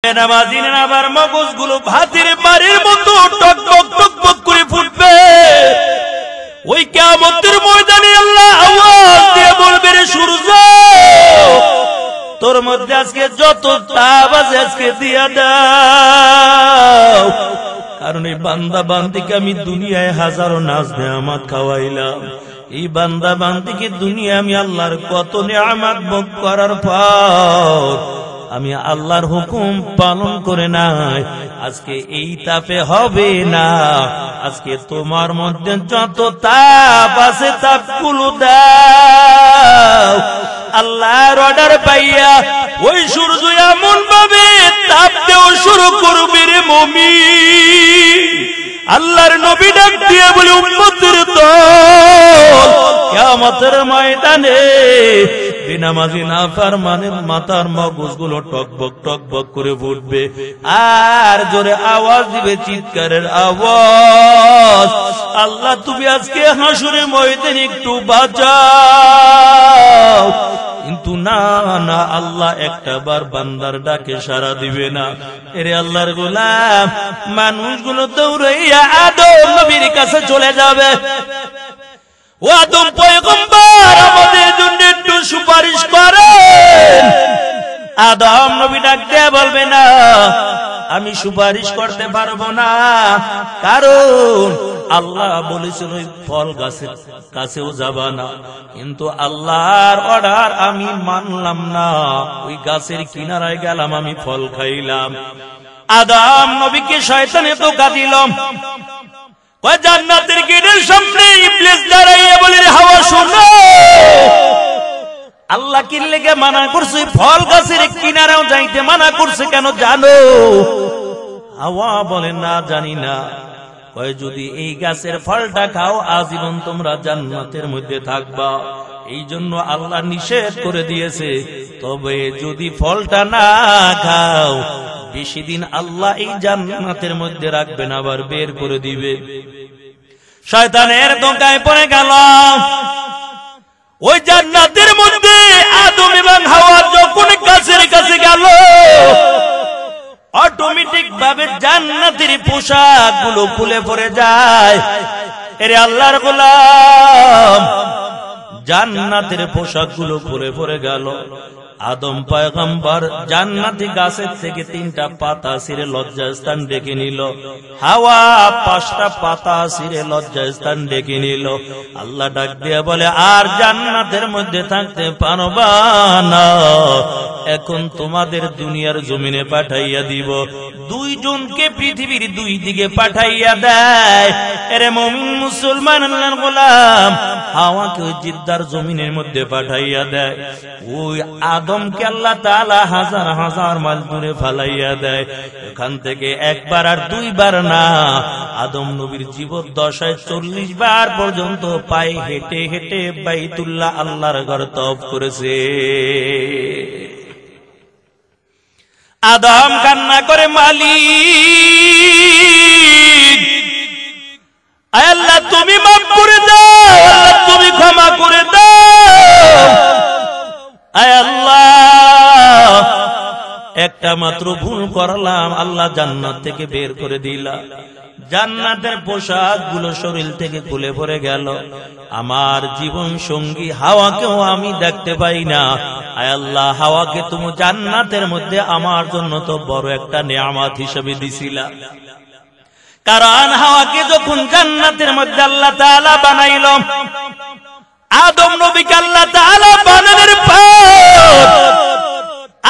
নামাজিনের আবার মগজগুলো ভাতের বাড়ির মতো টকবক টকবক করে ফুটবে। ওই কিয়ামতের ময়দানে আল্লাহ আওয়াজ দিয়ে বলবে, রে সূর্য, তোর মধ্যে আজকে যত তাপ আছে আজকে দিয়া দাও। কারণ এই বান্দা বান্দিকে আমি দুনিয়ায় হাজারো নাজ নেয়ামত খাওয়াইলাম। এই বান্দা বান্দিকে দুনিয়া আমি আল্লাহর কত নেয়ামত ভোগ করার পর আমি আল্লাহর হুকুম পালন করে নাই। আজকে এই তাপে হবে না। আজকে তোমার মধ্যে যত তাপ আছে তাপগুলো দাও। আল্লাহর অর্ডার পাইয়া ওই সূর্য এমন ভাবে তাপ দেওয়া শুরু করবে, রে মুমিন। আল্লাহর নবী ডাক দিয়ে বলে, উম্মতের দল, কিয়ামতের ময়দানে বেনামাজি নাফরমানের মাথার মগজগুলো টকবক টকবক করে ফুটবে। আর জোরে আওয়াজ দিবে, চিৎকারের আওয়াজ, আল্লাহ তুমি আজকে হাসরের ময়দানে একটু বাঁচাও। কিন্তু না না, আল্লাহ একটা বার বান্দার ডাকে সাড়া দিবে না। এরে আল্লাহর গোলাম, মানুষগুলো দৌড়াইয়া আদম নবীর কাছে চলে যাবে। ও আদম পয়গম্বর, আমাদের জন্য একটু সুপারিশ করেন। আদম নবী ডাক দিয়ে বলবে, না, আমি সুপারিশ করতে পারবো না। কারণ আল্লাহ বলেছিল ওই ফল গাছের কাছেও যাবা না। কিন্তু আল্লাহর অর্ডার আমি মানলাম না, ওই গাছের কিনারায় গেলাম, আমি ফল খাইলাম। আদম নবীকে শয়তানে ধোঁকা দিল। জান্নাতের গেটের সামনে ইবলিস দাঁড়াইয়া বলে, হাওয়া শোনো, আল্লাহ কি লেগে মানা করছে? ফল গাছের কিনারাও যাইতে মানা করছে কেন জানো? হাওয়া বলে, না, জানি না। কয়, যদি এই গাছের ফলটা খাও আজীবন তোমরা জান্নাতের মধ্যে থাকবা, এই জন্য আল্লাহ নিষেধ করে দিয়েছে। তবে যদি ফলটা না খাও বেশি দিন আল্লাহ এই জান্নাতের মধ্যে রাখবেন, আবার বের করে দিবে। শয়তানের ধোঁকায় পড়ে গেল। ওই জান্নাতের মধ্যে আদম এবং হাওয়া যখন গাছের কাছে গেল, অটোমেটিক ভাবে জান্নাতের পোশাক গুলো খুলে পড়ে যায়। এরে আল্লাহর গোলাম, জান্নাতের পোশাক গুলো খুলে পড়ে গেল। আদম পয়গম্বর জান্নাতি গাছের থেকে 3টা পাতা ছিঁড়ে লজ্জাস্থান ডেকে নিল। হাওয়া 5টা পাতা ছিঁড়ে লজ্জাস্থান ডেকে নিল। আল্লাহ ডাক দিয়ে বলে, আর জান্নাতের মধ্যে থাকতে পারবা না। এখন তোমাদের দুনিয়ার জমিনে পাঠাইয়া দিব। 2 জনকে পৃথিবীর 2 দিকে পাঠাইয়া দেয়। এরে মুমিন মুসলমান আল্লাহর গোলাম, হাওয়াকে জিদ্দার জমিনের মধ্যে পাঠাইয়া দেয়। ওই আদমকে আল্লাহ তাআলা হাজার হাজার মাইল দূরে ফালাইয়া দেয়। এখান থেকে 1 বার আর 2 বার না, আদম নবীর জীবদ্দশায় 40 বার পর্যন্ত পায়ে হেঁটে হেঁটে বাইতুল্লাহ আল্লাহর ঘর তওয়াফ করেছে। আদম কান্না করে, মালিক, আয় আল্লাহ তুমি মাফ করে দাও, আল্লাহ তুমি ক্ষমা করে দাও। আয় আল্লাহ, একটা মাত্র ভুল করলাম, আল্লাহ জান্নাত থেকে বের করে দিলা। জান্নাতের পোশাক গুলো শরীর থেকে খুলে পড়ে গেল। আমার জীবন সঙ্গী হাওয়াকেও আমি দেখতে পাই না। আয় আল্লাহ, হাওয়াকে তুমি জান্নাতের মধ্যে আমার জন্য তো বড় একটা নেয়ামত হিসেবে দিছিলা। কারণ হাওয়াকে যখন জান্নাতের মধ্যে আল্লাহ তাআলা বানাইল, আদম নবীকে আল্লাহ তাআলা বানানোর পর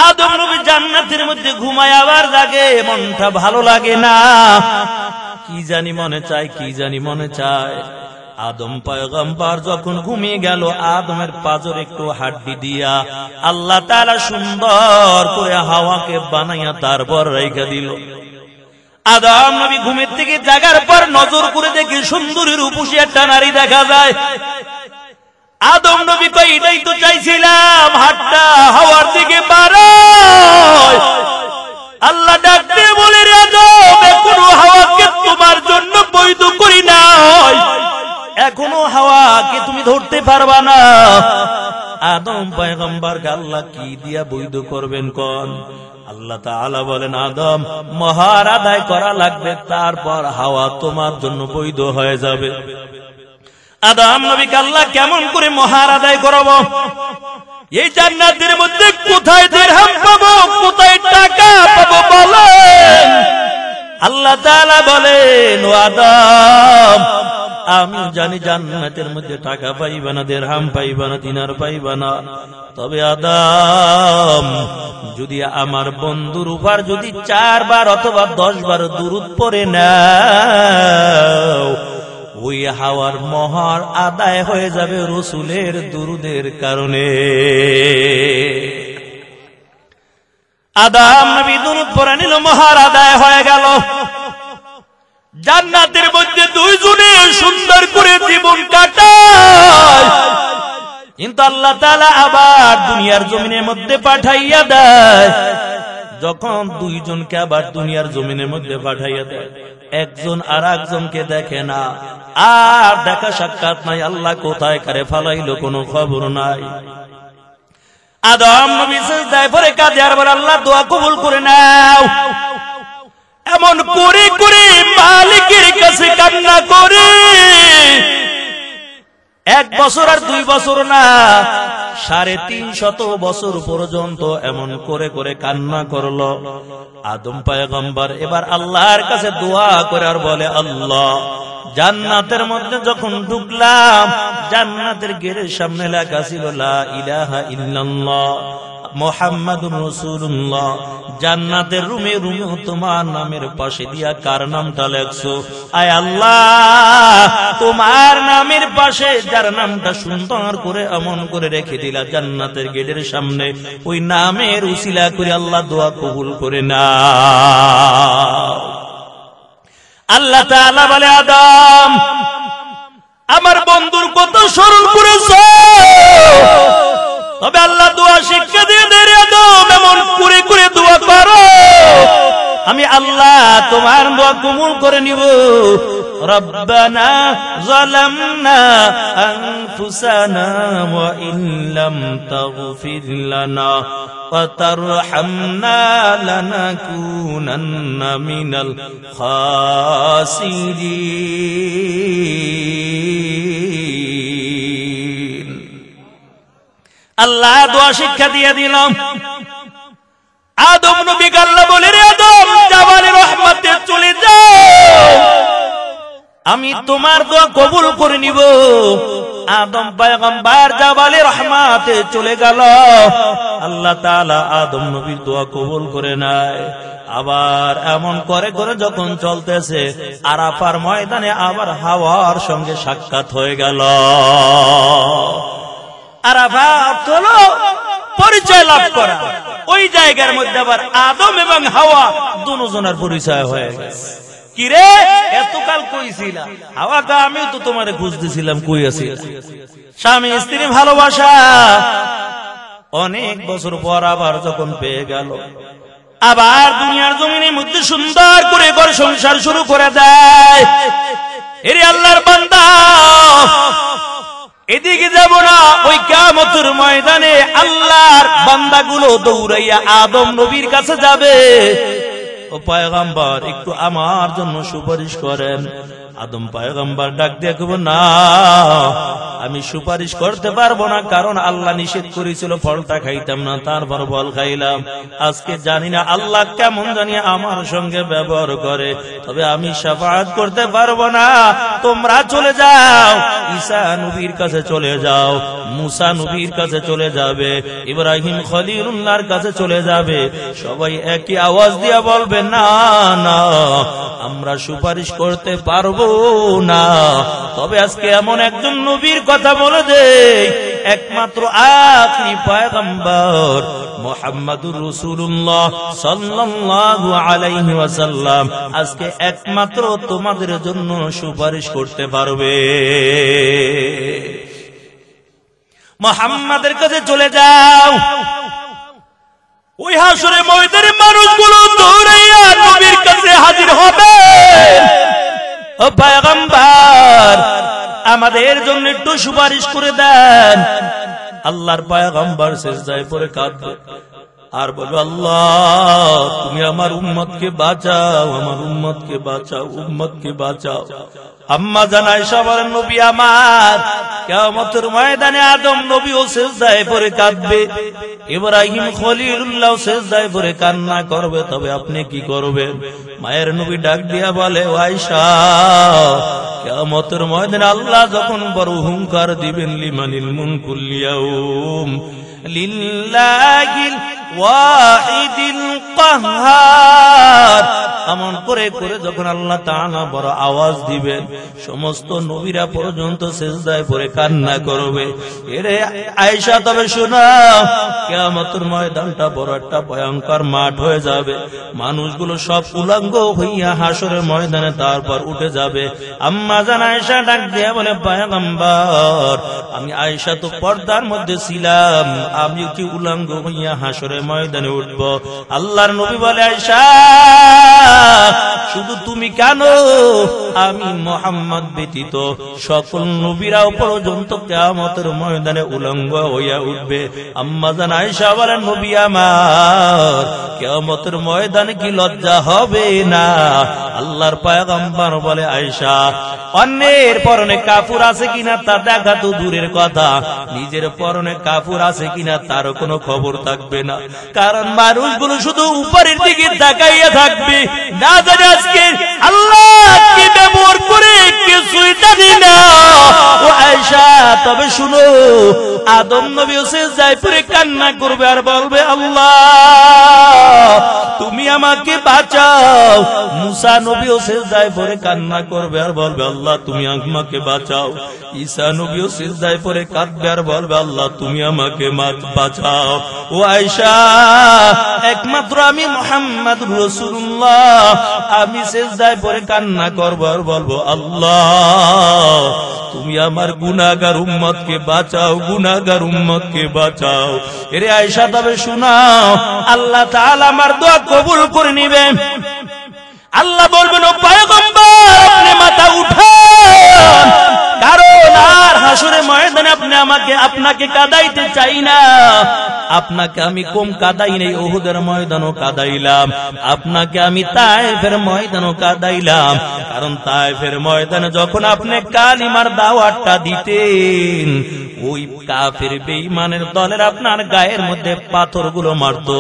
আদম নবী জান্নাতের মধ্যে ঘুমায় আবার জাগে, মনটা ভালো লাগে না। কি জানি মনে চায়, কি জানি মনে চায়। আদম পয়গম্বর যখন ঘুমিয়ে গেল, আদমের পাজর একটু হাড্ডি দিয়া আল্লাহ তাআলা সুন্দর করে হাওয়াকে বানাইয়া তারপর রাইখা দিল। আদম নবী ঘুমের থেকে জাগার পর নজর করে দেখে সুন্দরী রূপসী একটা নারী দেখা যায়। আদম নবী কই, এটাই তো চাইছিলাম, হাতটা হাওয়ার দিকে বাড়ায়। আল্লাহ ডাক দিয়ে বলে, রে আদম, এখনো হাওয়াকে তোমার জন্য বৈধ করি নাই, এখনো হাওয়াকে তুমি ধরতে পারবা না। আদম পয়গম্বরকে আল্লাহ কি দিয়া বৈধ করবেন কোন? আল্লাহ তাআলা বলেন, আদম মহার আদায় করা লাগবে, তারপর হাওয়া তোমার জন্য বৈধ হয়ে যাবে। আদম নবীকে আল্লাহ কেমন করে মহার আদায় করাবো? এই জান্নাতের মধ্যে কোথায় দিরহাম পাবো, কোথায় টাকা পাবো বলেন? আল্লাহ তাআলা বলেন, ও আদম আমি জানি জান্নাতের মধ্যে টাকা পাইবা না, দিরহাম পাইবা না, দিনার পাইবা না। তবে আদম যদি আমার বন্ধুর উপর যদি 4 বার অথবা 10 বার দুরূদ পড়ে নাও, ওই হাওয়ার মহার আদায় হয়ে যাবে রাসূলের দুরুদের কারণে। আদম নবী দুরূদ পড়ে নিল, মহার আদায় হয়ে গেল। জান্নাতের মধ্যে দুইজনে সুন্দর করে জীবন কাটায়, কিন্তু আল্লাহ তাআলা আবার দুনিয়ার জমিনের মধ্যে পাঠাইয়া দেয়। যখন দুইজনকে আবার দুনিয়ার জমিনের মধ্যে পাঠাইয়া দেয়, একজন আর একজনকে দেখে না, আর দেখা সাক্ষাৎ নাই। আল্লাহ কোথায় কারে ফালাইলো কোনো খবর নাই। আদম নবী সিজদায় পড়ে কাঁদে আর বলে, আল্লাহ দোয়া কবুল করে নাও। এমন করে করে মালিকের কাছে কান্না করে 1 বছর আর 2 বছর না, 350 বছর পর্যন্ত এমন করে করে কান্না করলো। আদম পয়গম্বর এবার আল্লাহর কাছে দোয়া করে আর বলে, আল্লাহ জান্নাতের মধ্যে যখন ঢুকলাম, জান্নাতের গেটের সামনে লেখা ছিল লা ইলাহা ইল্লাল্লাহ মুহাম্মাদুর রাসূলুল্লাহ। জান্নাতের রুমে রুমে তোমার নামের পাশে দিয়া কার নামটা লেখছো? আয় আল্লাহ, তোমার নামের পাশে যার নামটা সুন্দর করে এমন করে রেখে দিলা জান্নাতের গেটের সামনে, ওই নামের উসিলা করে আল্লাহ দোয়া কবুল করে নাও। আল্লাহ তাআলা বলে, আদম আমার বন্ধুর কত স্মরণ করেছো, তবে আল্লাহ দোয়া শিক্ষা দিয়ে দেয়, আদম এমন করে করে দোয়া করো, আমি আল্লাহ তোমার দোয়া কবুল করে নিব। রব্বানা যালামনা আনফুসানা ওয়া ইল্লাম তাগফির লানা ওয়া তারহামনা লানাকুনান্না মিনাল খাসিরিন। আল্লাহ দোয়া শিক্ষা দিয়ে দিলাম। আদম নবীকে আল্লাহ বলে, রে আদম জাবালে রহমতে চলে যাও, আমি তোমার দোয়া কবুল করে নিব। আদম পয়গম্বর জাবালে রহমতে চলে গেল। আল্লাহ তাআলা আদম নবীর দোয়া কবুল করে নেয়। আবার এমন করে করে যখন চলতেছে, আরাফার ময়দানে আবার হাওয়ার সঙ্গে সাক্ষাৎ হয়ে গেল। আরাফাত হলো পরিচয় লাভ করা। ওই জায়গার মধ্যে আবার আদম এবং হাওয়া দুজনের পরিচয় হয়ে গেছে। কিরে এতকাল কই ছিলা? হাওয়া কা আমিও তো তোমারে খুঁজতেছিলাম, কই আছিস? স্বামী স্ত্রী ভালোবাসা অনেক বছর পর আবার যখন পেয়ে গেল, আবার দুনিয়ার জমিনের মধ্যে সুন্দর করে ঘর সংসার শুরু করে দেয়। এরে আল্লাহর বান্দা, এদিকে যাব না, ওই কিয়ামতের ময়দানে আল্লাহর বান্দাগুলো দৌড়াইয়া আদম নবীর কাছে যাবে, ও পয়গম্বর একটু আমার জন্য সুপারিশ করেন। আদম পয়গম্বর ডাক দিয়ে কইব, না আমি সুপারিশ করতে পারবো না, কারণ আল্লাহ নিষেধ করেছিল ফলটা খাইতাম না, তারপর ফল খাইলাম। আজকে জানি না আল্লাহ কেমন জানি আমার সঙ্গে ব্যবহার করে, তবে আমি শাফাআত করতে পারবো না। তোমরা চলে যাও, ঈসা নবীর কাছে চলে যাও, মুসা নবীর কাছে চলে যাবে, ইব্রাহিম খলিলুল্লাহর কাছে চলে যাবে। সবাই একই আওয়াজ দিয়ে বলবে, না না আমরা সুপারিশ করতে পারবো না। তবে আজকে এমন একজন নবীর কথা বলে দেই, একমাত্র আখরি পয়গম্বর মুহাম্মাদুর রাসূলুল্লাহ সাল্লাল্লাহু আলাইহি ওয়াসাল্লাম আজকে একমাত্র তোমাদের জন্য সুপারিশ করতে পারবে। মুহাম্মাদের কাছে চলে যাও। ওই হাসরে ময়দানে মানুষগুলো দৌড়াইয়া নবীর কাছে হাজির হবে। ও পয়গম্বর আমাদের জন্য একটু সুপারিশ করে দেন। আল্লাহর পয়গম্বর সিজদায় পড়ে কাঁদবে আর বলবে, আল্লাহ তুমি আমার উম্মতকে বাঁচাও, আমার উম্মতকে বাঁচাও, উম্মতকে বাঁচাও। আম্মা জান আয়েশা বলেন, নবী আমার কিয়ামতের ময়দানে আদম নবীও সিজদায় পড়ে কাঁদবে, ইব্রাহিম খলিলুল্লাহ সিজদায় পড়ে কান্না করবে, তবে আপনি কি করবেন? মায়ের নবী ডাক দিয়া বলে, আয়েশা কিয়ামতের ময়দানে আল্লাহ যখন বড় হুঙ্কার দিবেন, লিমানিল মুলকুল ইয়াউম লিল্লাহিল ওয়াহিদিল কাহ্হার, এমন করে করে যখন আল্লাহ তাআলা বড় আওয়াজ দিবেন, সমস্ত নবীরা পর্যন্ত সিজদায় পড়ে কান্না করবে। এরে আয়েশা তবে শোনো, কিয়ামতের ময়দানটা বড় একটা ভয়ঙ্কর মাঠ হয়ে যাবে, মানুষগুলো সব উলঙ্গ হইয়া হাসরের ময়দানে তারপর উঠে যাবে। আম্মা জান আয়েশা ডাক দিয়ে বলে, পয়গম্বর আমি আয়েশা তো পর্দার মধ্যে ছিলাম, আমি কি উলঙ্গ হইয়া হাসরের ময়দানে উঠব? আল্লাহর নবী বলে, আয়েশা শুধু তুমি কেন, আমি মুহাম্মদ ব্যতীত সকল নবীরাও পর্যন্ত কিয়ামতের ময়দানে উলঙ্গ হইয়া উঠবে। আম্মা জান আয়েশা বলেন, নবী আমার কিয়ামতের ময়দানে কি লজ্জা হবে না? আল্লাহর পয়গম্বর বলে, আয়েশা অন্যের পরনে কাপড় আছে কিনা তা দেখা তো দূরের কথা, নিজের পরনে কাপড় আছে কিনা তার কোনো খবর থাকবে না, কারণ মানুষগুলো শুধু উপরের দিকে তাকাইয়া থাকবে, না জানে আজকে আল্লাহ কি ব্যবহার করে কিছুই জানি না। ও আয়েশা তবে শুনো, আদম নবীও সিজদায় পড়ে কান্না করবে আর বলবে, আল্লাহ তুমি আমাকে বাঁচাও। মুসা নবীও সিজদায় পড়ে কান্না করবে আর বলবে, আল্লাহ তুমি আমাকে বাঁচাও। ঈসা নবীও সিজদায় পড়ে কাঁদবে আর বলবে, আল্লাহ তুমি আমাকে বাঁচাও। ও আয়েশা একমাত্র আমি মুহাম্মদুর রাসূলুল্লাহ, আমি সিজদায় পড়ে কান্না করব আর বলবো, আল্লাহ তুমি আমার গুনাহগার উম্মতকে বাঁচাও, গুনাহগার উম্মতকে বাঁচাও। এরে আয়েশা তবে শোনাও, আল্লাহ তাআলা আমার দোয়া কবুল করে নেবেন। আল্লাহ বলবেন, ও পয়গম্বর আপনি মাথা উঠান, কারণ আর হাসরের ময়দানে আপনাকে কাদাইতে চাই না। আপনাকে আমি কম কাদাই নেই, উহুদের ময়দানও কাদাইলাম, আপনাকে আমি তায়েফের ময়দানও কাদাইলাম, কারণ তায়েফের ময়দানে যখন আপনি কালিমার দাওয়াতটা দিতেন, ওই কাফের বেঈমানের দলের আপনার গায়ের মধ্যে পাথরগুলো মারতো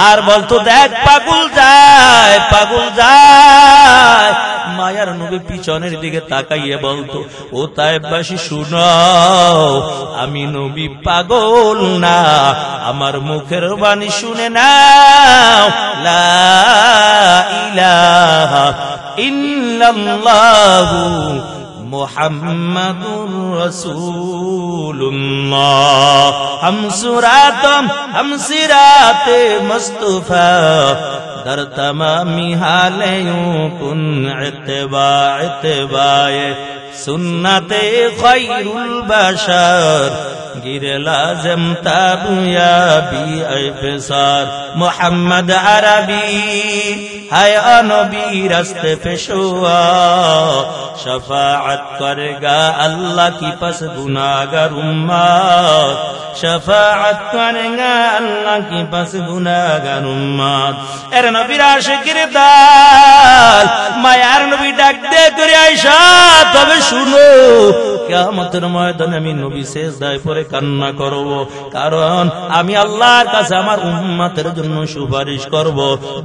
আর বলতো, দেখ পাগল যায়, পাগল যায়। মায়ার নবী পিছনের দিকে তাকাইয়ে বলতো, ও তায়েফবাসী শুনো, আমি নবী পাগল না, আমার মুখের বাণী শুনে নাও, লা ইলাহা ইল্লাল্লাহু মুহাম্মাদুর রাসূলুল্লাহ। हम सिराते मुस्तफा दर तमामी हाले यूं कुन इत्तिबाए सुन्नते खैरुल बशर गिरे लाज़िम ताबियाबी इफ़सार मोहम्मद अरबी है नबी रास्ते पेशवा शफाअत करेगा अल्लाह की पस गुनाहगार उम्मत शफाअत करेगा अल्लाह की पस गुनाहगार उम्मत। एर नबीर आशिकीर दाल मायार नबी डाक दे करे आयशा तबे শুনো কিয়ামতের ময়দানে আমি নবী সিজদায় পড়ে কান্না করব, কারণ আমি আল্লাহর কাছে আমার উম্মতের জন্য সুপারিশ করব।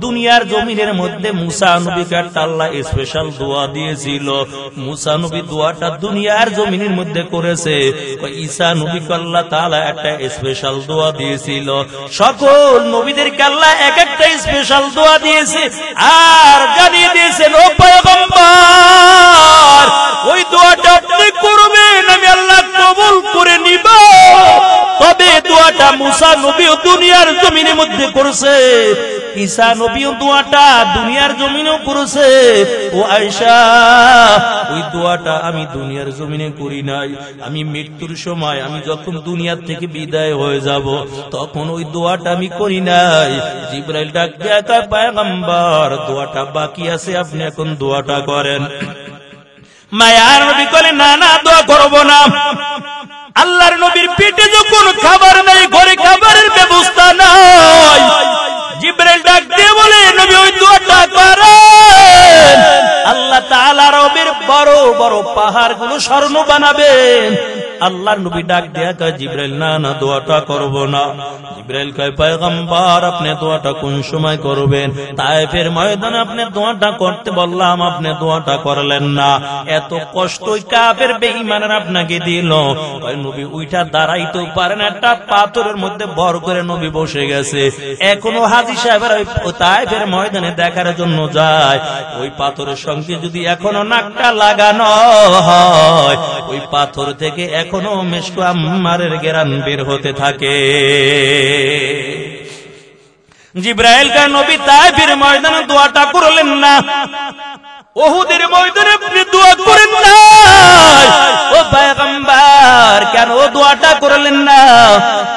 দুনিয়ার জমিনের মধ্যে মুসা নবীকে আল্লাহ স্পেশাল দোয়া দিয়েছিল, মুসা নবী দোয়াটা দুনিয়ার জমিনের মধ্যে করেছে। ঈসা নবীকে আল্লাহ তাআলা একটা স্পেশাল দোয়া দিয়েছিল। সকল নবীদেরকে আল্লাহ এক একটা স্পেশাল দোয়া দিয়েছে আর জানিয়ে দিয়েছেন, ও পয়গম্বর ওই দোয়াটা আপনি করবেন, আমি আল্লাহ কবুল করে নিব। তবে দোয়াটা মুসা নবীও দুনিয়ার জমিনের মধ্যে করেছে, ঈসা নবীও দোয়াটা দুনিয়ার জমিনেও করেছে। ও আয়েশা ওই দোয়াটা আমি দুনিয়ার জমিনে করি নাই, আমি মৃত্যুর সময় আমি যখন দুনিয়া থেকে বিদায় হয়ে যাব তখন ওই দোয়াটা আমি করি নাই। জিবরাইল ডাক দিয়ে কয়, পয়গম্বর দোয়াটা বাকি আছে, আপনি এখন দোয়াটা করেন। মায়ার নবী বলে, না না দোয়া করব না, আল্লাহর নবীর পেটে যখন খাবার নাই, ঘরে খাবারের ব্যবস্থা নাই, জিবরাইল ডাক দিয়ে বলে নবী ওই দোয়াটা করেন, আল্লাহ তাআলা রবের বড় বড় পাহাড়গুলো স্বর্ণ বানাবেন। আল্লাহর নবী ডাক দেয়া কয় জিবরাইল না না দোয়াটা করব না। জিবরাইল কয় পয়গম্বর আপনি দোয়াটা কোন সময় করবেন? তায়েফের ময়দানে আপনি দোয়াটা করতে বললাম, আপনি দোয়াটা করলেন না, এত কষ্টই কাফের বেঈমানরা আপনাকে দিল। ওই নবী উইঠা দাঁড়াইতে পারেন, একটা পাথরের মধ্যে ভর করে নবী বসে গেছে। এখনো হাজী সাহেবের ওই তায়েফের ময়দানে দেখার জন্য যায়, ওই পাথরের সঙ্গে যদি এখনো নাকটা লাগানো হয়, ওই পাথর থেকে এখনো মিশকু আম্মারের ঘেরান বের হতে থাকে। জিবরাইল কা নবী তায়েফের ময়দানে দোয়াটা করলেন না, উহুদের ময়দানে আপনি দোয়া করেন না, ও পয়গম্বর কেন দোয়াটা করলেন না?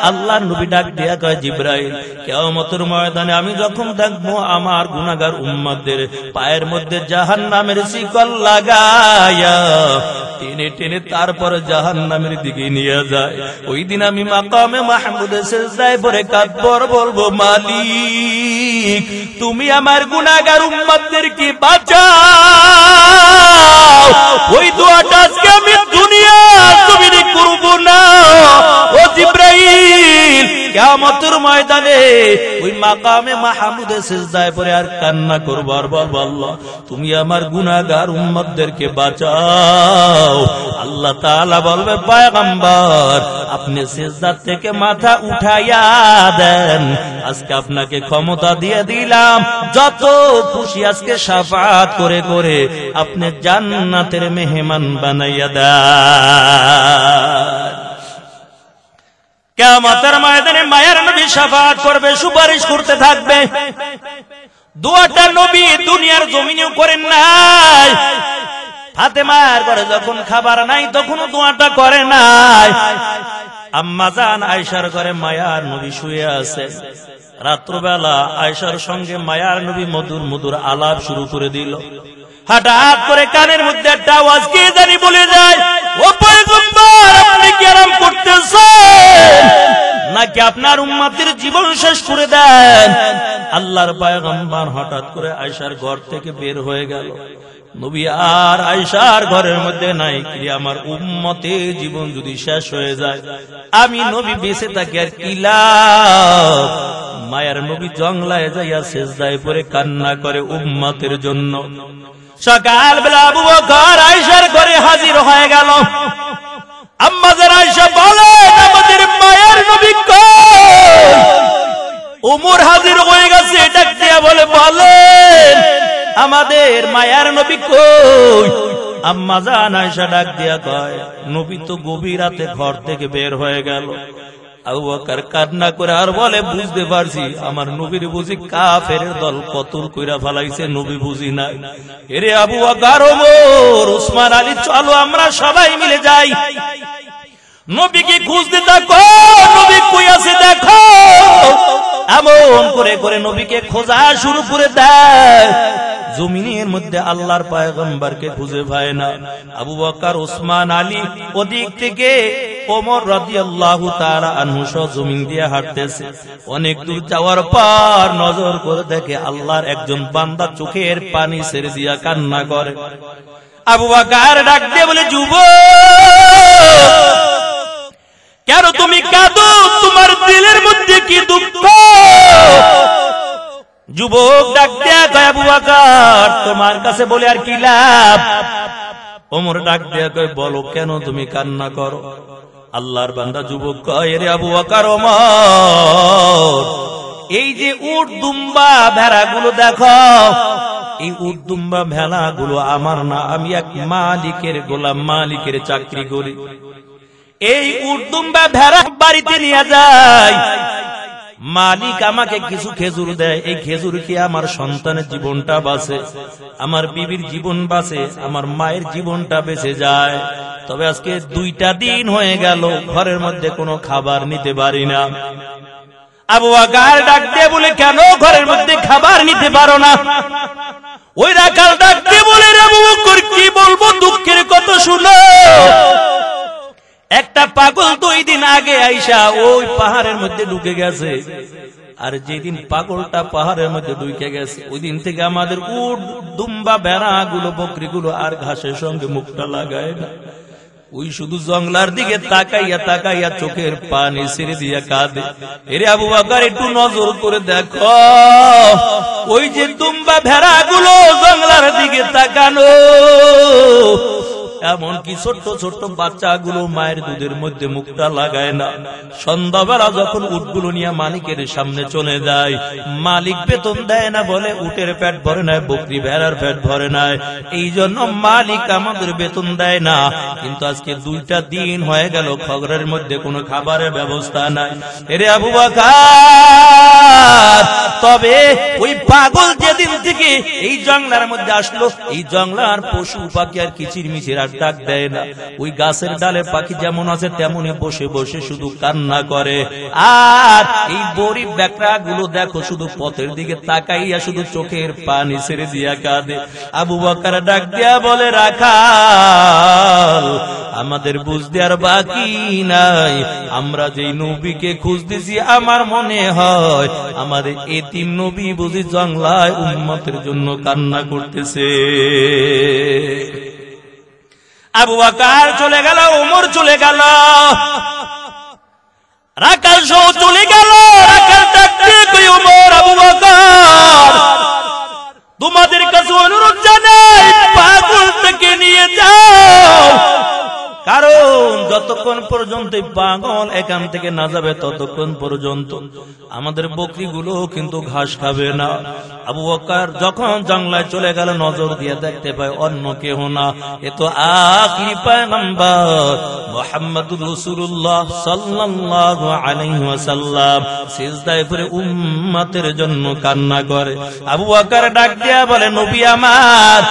আল্লাহর নবী ডাক দিয়া কয় জিবরাইল কিয়ামতের ময়দানে আমি যখন দেখবো আমার গুনাহগার উম্মতদের পায়ের মধ্যে জাহান্নামের শিকল লাগায়া টেনে টেনে তারপরে জাহান্নামের দিকে নিয়ে যায়, ওই দিন আমি মাকামে মাহমুদে সিজদায় পড়ে কাঁদবো, বলবো মালিক তুমি আমার গুনাহগার উম্মতদেরকে বাঁচাও। ওই দোয়াটা আজকে আমি দুনিয়া জমিনে করব না। ও জিবরাইল কিয়ামতের ময়দানে ওই মাকামে মাহমুদে সিজদায় পড়ে আর কান্না করব আর বলবো আল্লাহ তুমি আমার গুনাহগার উম্মতদেরকে বাঁচাও। আল্লাহ তাআলা বলবে পয়গম্বর আপনি সিজদা থেকে মাথা উঠাইয়া দেন, আজকে আপনাকে ক্ষমতা দিয়ে দিলাম, যত খুশি আজকে শাফাআত করে করে আপনি জান্নাতের মেহমান বানাইয়া দেন। কিয়ামতের ময়দানে মায়ের নবী শাফাআত করবে, সুপারিশ করতে থাকবে। দোয়াটা নবী দুনিয়ার জমিনেও করেন নাই, ফাতেমার ঘরে যখন খাবার নাই তখনও দোয়াটা করে নাই। আম্মা জান আয়েশার ঘরে মায়ার নবী শুয়ে আছে, রাত্রবেলা আয়েশার সঙ্গে মায়ার নবী মধুর মধুর আলাপ শুরু করে দিল। হঠাৎ করে কানের মধ্যে একটা আওয়াজ কে জানি বলে যায়, ও পয়গম্বর আপনি কি আরাম করতেছেন নাকি আপনার উম্মতের জীবন শেষ করে দেন? আল্লাহর পয়গম্বর হঠাৎ করে আয়েশার ঘর থেকে বের হয়ে গেল। নবী আর আয়েশার ঘরের মধ্যে নাই, কি আমার উম্মতের জীবন যদি শেষ হয়ে যায় আমি নবী বেঁচে থাকি আর কি লাভ? মায়ের নবী জংলায় যাইয়া সিজদায় পড়ে কান্না করে উম্মতের জন্য। সকালবেলা আবু বকর আয়েশার ঘরে হাজির হয়ে গেল। আম্মা জান আয়েশা বলেন আমাদের মায়ের নবী কই? ওমর হাজির হয়ে গেছে, ডাক দিয়া বলে বলেন আমাদের মায়ার নবী কই? আম্মা জান আয়েশা ডাক দিয়া কয় নবী তো গভীর রাতে ঘর থেকে বের হয়ে গেল। আবু বকর কান্না করে আর বলে বুঝতে পারছি আমার নবীর বুঝি কাফেরের দল কতল কইরা ফেলাইছে, নবী বুঝি নাই। এরে আবু বকর ওমর উসমান আলী চলো আমরা সবাই মিলে যাই, নবীকে খুঁজতে থাকো, নবী কই আছে দেখো। এমন করে করে নবীকে খোঁজা শুরু করে দেয়। জমিনের মধ্যে আল্লাহর পয়গম্বরকে খুঁজে পায় না। আবু বকর ওসমান আলী ওদিক থেকে ওমর রাদিয়াল্লাহু তাআলা আনহু সহ জমিন দিয়ে হাঁটতেছে। অনেক দূর যাওয়ার পর নজর করে দেখে আল্লাহর একজন বান্দা চোখের পানি ছেড়ে দিয়া কান্না করে। আবু বকর ডাক দিয়ে বলে যুবক কেন তুমি কাঁদো? তোমার দিলের মধ্যে কি দুঃখ? যুবক ডাক দিয়া কয় আবু বকর তোমার কাছে বলে আর কি লাভ? ওমর ডাক দিয়া কয় বলো কেন তুমি কান্না করো? আল্লাহর বান্দা যুবক কয় রে আবু বকর ওমর এই যে উট দুম্বা ভেড়াগুলো দেখো, এই উট দুম্বা ভেড়াগুলো আমার না, আমি এক মালিকের গোলাম, মালিকের চাকরি করি। এই উট দুম্বা ভেড়া বাড়িতে নিয়ে যায়, মালিক আমাকে কিছু খেজুর দেয়, এই খেজুর কি আমার সন্তানের জীবনটা বাঁচে, আমার বিবির জীবন বাঁচে, আমার মায়ের জীবনটা বেঁচে যায়। তবে আজকে 2টা দিন হয়ে গেল ঘরের মধ্যে কোনো খাবার নিতে পারি না। আবু বকর ডাক দিয়ে বলে কেন ঘরের মধ্যে খাবার নিতে পারো না? ওই রাখাল ডাক দিয়ে বলে আবু বকর কি বলবো দুঃখের কথা শুনো। একটা পাগল 2 দিন আগে আইসা ওই পাহাড়ের মধ্যে ঢুকে গেছে। আর যেদিন পাগলটা পাহাড়ের মধ্যে ঢুকে গেছে ওই দিন থেকে আমাদের উট দুম্বা ভেড়া গুলো বকরিগুলো আর ঘাসের সঙ্গে মুখটা লাগায় না, ওই শুধু জঙ্গলার দিকে তাকাইয়া তাকাইয়া চোখের পানি ছেড়ে দিয়া কাঁদে। এরে আবু বকর একটু নজর করে দেখো, ওই যে দুম্বা ভেড়া গুলো জঙ্গলার দিকে তাকানো, এমনকি ছোট্ট ছোট্ট বাচ্চাগুলো মায়ের দুধের মধ্যে মুখটা লাগায় না। সন্ধ্যাবেলা যখন উটগুলো নিয়ে মালিকের সামনে চলে যায়, মালিক বেতন দেয় না বলে উটের পেট ভরে নাই, বকরি ভেড়ার পেট ভরে নাই, এই জন্য মালিক আমাদের বেতন দেয় না। কিন্তু আজকে 2টা দিন হয়ে গেল খবরের মধ্যে কোনো খাবারের ব্যবস্থা নাই। এরে আবু বকর, তবে ওই পাগল যেদিন থেকে এই জঙ্গলার মধ্যে আসলো, এই জঙ্গলার পশু পাখি আর কিচির মিচির আর ডাক দেয় না। ওই গাছের ডালে পাখি যেমন আছে তেমনি বসে বসে শুধু কান্না করে। আর এই গরিব বেকরা গুলো দেখো শুধু পথের দিকে তাকাইয়া শুধু চোখের পানি ছেড়ে দিয়া কাঁদে। আবু বকর ডাক দিয়া বলে, রাখাল, আমাদের বুঝতে আর বাকি নাই, আমরা যেই নবীকে খুঁজতেছি আমার মনে হয় আমাদের এতিম নবী বুঝি জঙ্গলায় উম্মতের জন্য কান্না করতেছে। আবু বকর চলে গেল, ওমর চলে গেল, রাখাল সহ চলে গেল। রাখাল ডাকতে কই, ওমর, আবু বকর, তোমাদের কাছে অনুরোধ জানাই পাগলটাকে নিয়ে যাও, কারণ যতক্ষণ পর্যন্ত পাগল এখান থেকে না যাবে ততক্ষণ পর্যন্ত আমাদের বকরিগুলো কিন্তু ঘাস খাবে না। আবু বকর যখন জঙ্গলায় চলে গেল, নজর দিয়ে দেখতে পায় অন্য কেহ না, এ তো আখিরি পয়গম্বর মুহাম্মদুর রাসূলুল্লাহ সাল্লাল্লাহু আলাইহি ওয়াসাল্লাম সিজদায় পড়ে উম্মতের জন্য কান্না করে। আবু বকর ডাক দিয়া বলে, নবী আমার,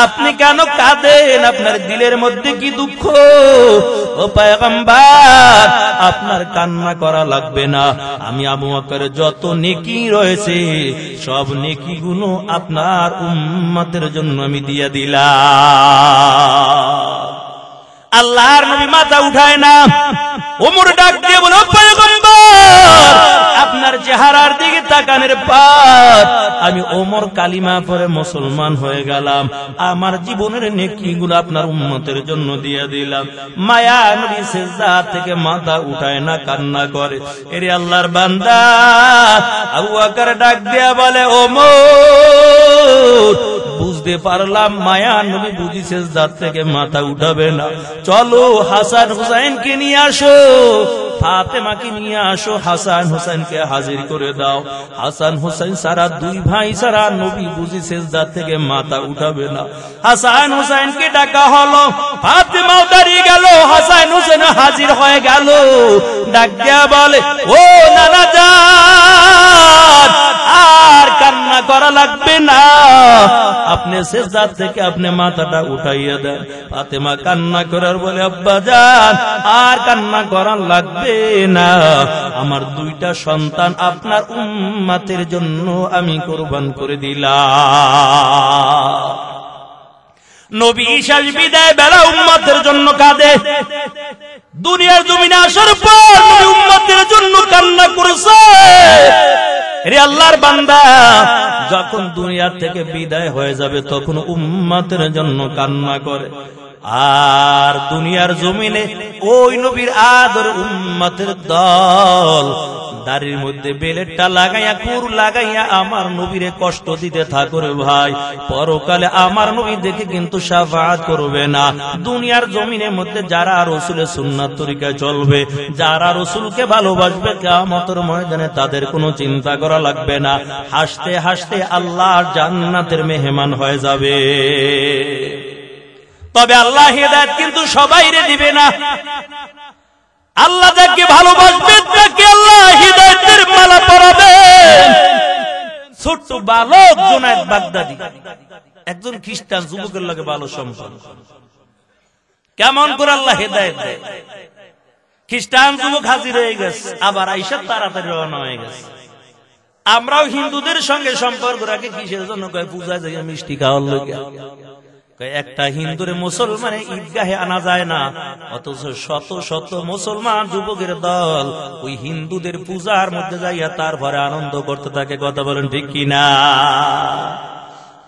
আপনি কেন কাঁদেন? আপনার দিলের মধ্যে কি দুঃখ? ও পয়গম্বর, আপনার কান্না করা লাগবে না, আমি আবু বকরের যত নেকি রয়েছে সব নেকি গুলো আপনার উম্মতের জন্য আমি দিয়ে দিলাম। আল্লাহর নবী মাথা উঠায় না। ওমর ডাক দিয়ে বলে, ও পয়গম্বর, আপনার চেহারার দিকে তাকানোর পর আমি ওমর কালিমা পড়ে মুসলমান হয়ে গেলাম, আমার জীবনের নেকিগুলো আপনার উম্মতের জন্য দিয়ে দিলাম। মায়া নবী সিজদা থেকে মাথা উঠায় না, কান্না করে। এরে আল্লাহর বান্দা, আবু বকর ডাক দিয়া বলে, ওমর, বুঝতে পারলাম মায়া নবী বুঝি সিজদা থেকে মাথা উঠাবে না, চলো হাসান হুসাইনকে নিয়ে আসো, ফাতেমাকে নিয়ে আসো, হাসান হুসাইনকে হাজির করে দাও। হাসান হুসাইন সারা 2 ভাই সারা নবী বুঝি সিজদা থেকে মাথা উঠাবে না। হাসান হুসাইনকে ডাকা হলো, ফাতেমাও দাঁড়িয়ে গেল, হাসান হুসাইন হাজির হয়ে গেল। ডাক দিয়া বলে, ও নানা জান, আর কান্না করা লাগবে না, আপনি সিজদা থেকে আপনি মাথাটা উঠাইয়া দেন। ফাতেমা কান্না করার বলে, আব্বা জান, আর কান্না করা লাগবে না, আমার 2টা সন্তান আপনার উম্মতের জন্য আমি কুরবান করে দিলাম। নবী শেষ বিদায় বেলা উম্মতের জন্য কাঁদে। দুনিয়ার জমিনে আসার পর নবী উম্মতের জন্য কান্না করেছে। রে আল্লাহর বান্দা, যখন দুনিয়া থেকে বিদায় হয়ে যাবে তখন উম্মতের জন্য কান্না করে। আর দুনিয়ার জমিনে ওই নবীর আদর উম্মতের দল দাড়ির মধ্যে বেলেটটা লাগাইয়া কুর লাগাইয়া আমার নবীরে কষ্ট দিতে থাকো রে ভাই, পরকালে আমার নবী দেখে কিন্তু শাফাআত করবে না। দুনিয়ার জমিনের মধ্যে যারা রাসূলের সুন্নাত তরিকায় চলবে, যারা রাসূলকে ভালোবাসবে, কিয়ামতের ময়দানে তাদের কোনো চিন্তা করা লাগবে না, হাসতে হাসতে আল্লাহর জান্নাতের মেহমান হয়ে যাবে। তবে আল্লাহ হিদায়াত কিন্তু সবাইরে দিবে না। আল্লাহ যাকে ভালোবাসবে তাকে আল্লাহ হিদায়াতের মালা পরাবেন। ছোট্ট বালক জুনায়েদ বাগদাদি একজন খ্রিস্টান যুবকের লগে ভালো সম্পর্ক, কেমন করে আল্লাহ হিদায়াত দেয়। খ্রিস্টান যুবক হাজির হয়ে গেছে, আবার আইসা তাড়াতাড়ি রওনা হয়ে গেছে। আমরাও হিন্দুদের সঙ্গে সম্পর্ক রাখি কিসের জন্য? কয় পূজা যাই মিষ্টি খাওয়ার লোক। একটা হিন্দুরে মুসলমানের ঈদগাহে আনা যায় না, অথচ শত শত মুসলমান যুবকের দল ওই হিন্দুদের পূজার মধ্যে যাইয়া তারপরে আনন্দ করতে থাকে। কথা বলেন ঠিক কিনা?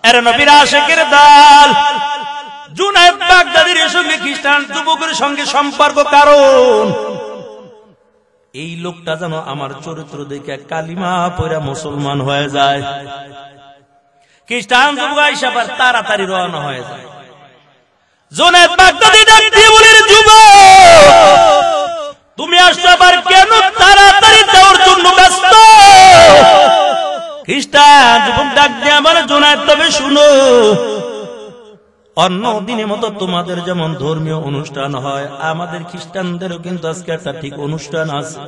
এর নবীর আশিকের দল জুনায়েদ বাগদাদির সঙ্গে খ্রিস্টান যুবকের সঙ্গে সম্পর্ক, কারণ এই লোকটা যেন আমার চরিত্র দেখে কালিমা পড়া মুসলমান হয়ে যায়। খ্রিস্টান যুবক আইসা আবার তাড়াতাড়ি রওনা হয়ে যায়। জুনায়েদ বাগদাদি ডাক দিয়ে বলেন, যুবক তুমি আসছো আবার কেন তাড়াতাড়ি যাওয়ার জন্য ব্যস্ত? খ্রিস্টান যুবক ডাক দিয়ে বলে, জুনায়েদ তবে শুনো, অন্য দিনের মতো তোমাদের যেমন ধর্মীয় অনুষ্ঠান হয়, আমাদের খ্রিস্টানদেরও কিন্তু আজকে একটা ঠিক অনুষ্ঠান আছে।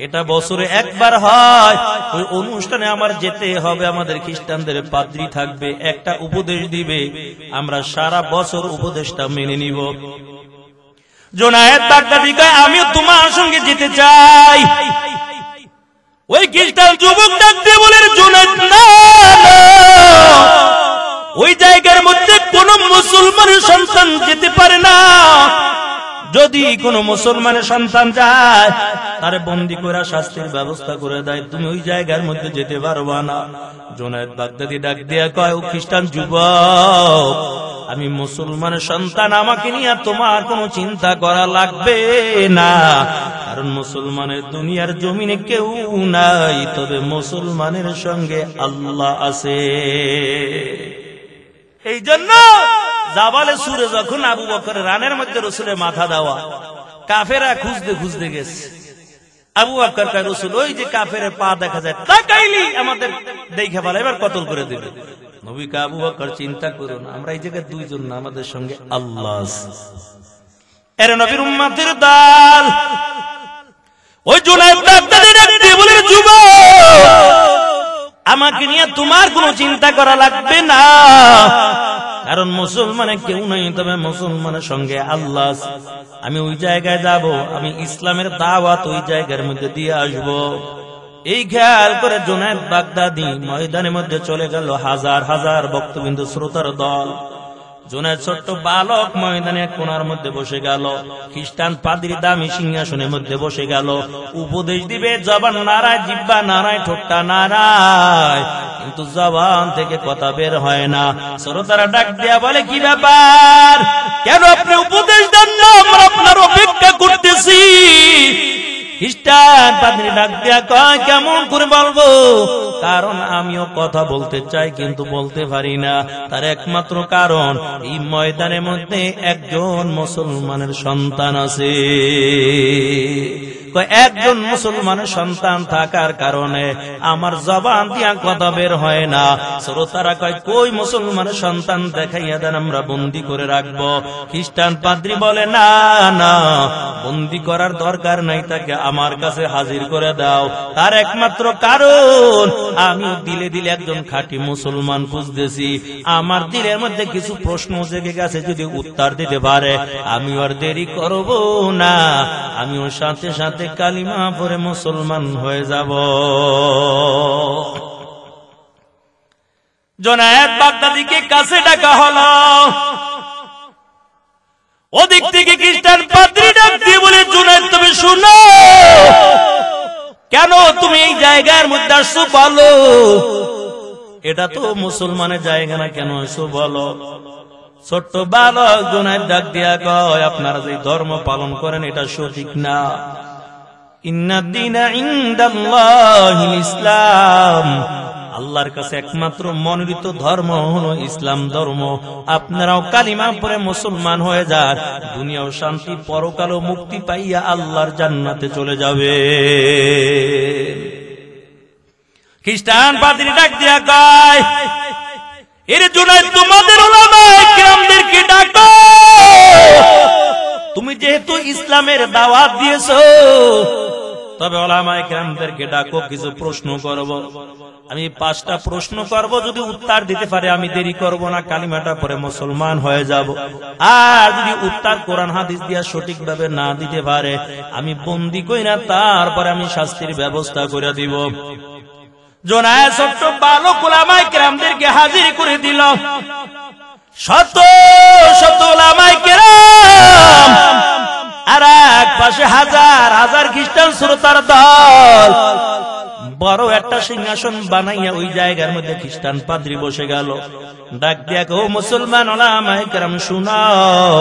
এটা বছরে একবার হয়, ওই অনুষ্ঠানে আমার যেতে হবে। আমাদের খ্রিস্টানদের পাদ্রী থাকবে, একটা উপদেশ দিবে, আমরা সারা বছর উপদেশটা মেনে নিব। জুনায়েদ বাগদাদি কয়, আমিও তোমার সঙ্গে যেতে চাই। ওই খ্রিস্টান যুবক ডাক দিয়ে বলেন, জুনায়েদ না, ওই জায়গার মধ্যে কোন মুসলমানের সন্তান যেতে পারে না। যদি কোন মুসলমানের সন্তান যায়, তারে বন্দী করে শাস্তির ব্যবস্থা করে দেয়, তুমি ওই জায়গার মধ্যে যেতে পারবা না। জুনায়েদ বাগদাদি ডাক দিয়া কয়, ও খ্রিস্টান যুবক, আমি মুসলমানের সন্তান, আমাকে নিয়ে তোমার কোনো চিন্তা করা লাগবে না, কারণ মুসলমানের দুনিয়ার জমিনে কেউ নাই, তবে মুসলমানের সঙ্গে আল্লাহ আছে। এই জন্য জাবালে সুরে যখন আবু বকর রানের মধ্যে রসুলের মাথা দেওয়া, কাফেরা খুঁজতে খুঁজতে গেছে। আবু বকর কয়, রসুল ওই যে কাফের পা দেখা যায়, তাকাইলি আমাদের দেখে ভালো, এবার কতল করে দিবে। নবী কয়, আবু বকর চিন্তা করো না, আমরা এই জায়গায় দুইজন না, আমাদের সঙ্গে আল্লাহ আছে। এর নবীর উম্মতের দল ওই জুনায়েদ বাগদাদি ডাক দিয়ে বলে, যুবক আমাকে নিয়ে তোমার কোনো চিন্তা করা লাগবে না, কারণ মুসলমানে কেউ নাই, তবে মুসলমানের সঙ্গে আল্লাহ। আমি ওই জায়গায় যাব, আমি ইসলামের দাওয়াত ওই জায়গার মধ্যে দিয়ে আসব। এই খেয়াল করে জুনায়েদ বাগদাদি ময়দানের মধ্যে চলে গেল, হাজার হাজার ভক্তবিন্দু শ্রোতার দল। জুনায়েদ ছোট্ট বালক ময়দানে এক কোণার মধ্যে বসে গেল, খ্রিস্টান পাদ্রী দামি সিংহাসনের মধ্যে বসে গেল। উপদেশ দিবে, জবান নাড়ায়, জিহ্বা নাড়ায়, ঠোঁটটা নাড়ায়, কিন্তু জবান থেকে কথা বের হয় না। শ্রোতারা ডাক দেয়া বলে, কি ব্যাপার, কেন আপনি উপদেশ দেন না? আমরা আপনার অপেক্ষা করতেছি। খ্রিস্টান পাদ্রী ডাক দেয়া কয়, কেমন করে বলবো, কারণ আমিও কথা বলতে চাই কিন্তু বলতে পারি না। তার একমাত্র কারণ, এই ময়দানের মধ্যে একজন মুসলমানের সন্তান আছে। একজন মুসলমানের সন্তান থাকার কারণে আমার জবান দিয়া কথা বের হয় না। শ্রোতারা কয়, কই মুসলমানের সন্তান দেখাইয়া দেন, আমরা বন্দী করে রাখবো। খ্রিস্টান পাদ্রী বলে, না না, বন্দী করার দরকার নাই, তাকে আমার কাছে হাজির করে দাও। তার একমাত্র কারণ, আমি দিলে দিলে একজন খাঁটি মুসলমান খুঁজতেছি, আমার দিলের মধ্যে কিছু প্রশ্ন জেগে গেছে, যদি উত্তর দিতে পারে আমি আর দেরি করব না, আমিও সাথে সাথে কালিমা পড়ে মুসলমান হয়ে যাব। জুনায়েদ বাগদাদিকে কাছে ডাকা হলো। ওদিক থেকে খ্রিস্টান পাদ্রী ডাক দিয়ে বলে, জুনায়েদ তুমি শুনো, কেন তুমি এই জায়গার মধ্যে আসছো বলো? এটা তো মুসলমানের জায়গা না, কেন আসছো বলো? ছোট্ট বালক জুনায়েদ ডাক দিয়া কয়, আপনারা যে ধর্ম পালন করেন এটা সঠিক না। ইন্নাদ-দীনা ইনদাল্লাহিল ইসলাম, আল্লাহর কাছে একমাত্র মনোনীত ধর্ম হলো ইসলাম ধর্ম। আপনারাও কালিমা পড়ে মুসলমান হয়ে যান, দুনিয়াও শান্তি, পরকালও মুক্তি পাইয়া আল্লাহর জান্নাতে চলে যাবে। খ্রিস্টান পাদ্রী ডাক দিয়া কয়, এর জুনায়েদ তোমাদের উলামায়ে কিরামদেরকে ডাকো, তুমি যেহেতু ইসলামের দাওয়াত দিয়েছো, তবে উলামায়ে কিরামদেরকে ডাকো, কিছু প্রশ্ন করব। আমি 5টা প্রশ্ন করব, যদি উত্তর দিতে পারে আমি দেরি করব না, কালিমাটা পরে মুসলমান হয়ে যাব। আর যদি উত্তর কোরআন হাদিস দিয়া সঠিকভাবে না দিতে পারে, আমি বন্দী কইরা তারপরে আমি শাস্তির ব্যবস্থা করে দিব। জুনায়েদ ছোট্ট বালক উলামায়ে কিরামদেরকে হাজির করে দিল। শত শত উলামায়ে কেরাম, আর এক পাশে হাজার হাজার খ্রিস্টান শ্রোতার দল। বড় একটা সিংহাসন বানাইয়া ওই জায়গার মধ্যে খ্রিস্টান পাদ্রী বসে গেল। ডাক দিয়া ও মুসলমান উলামায়ে কেরাম শুনাও,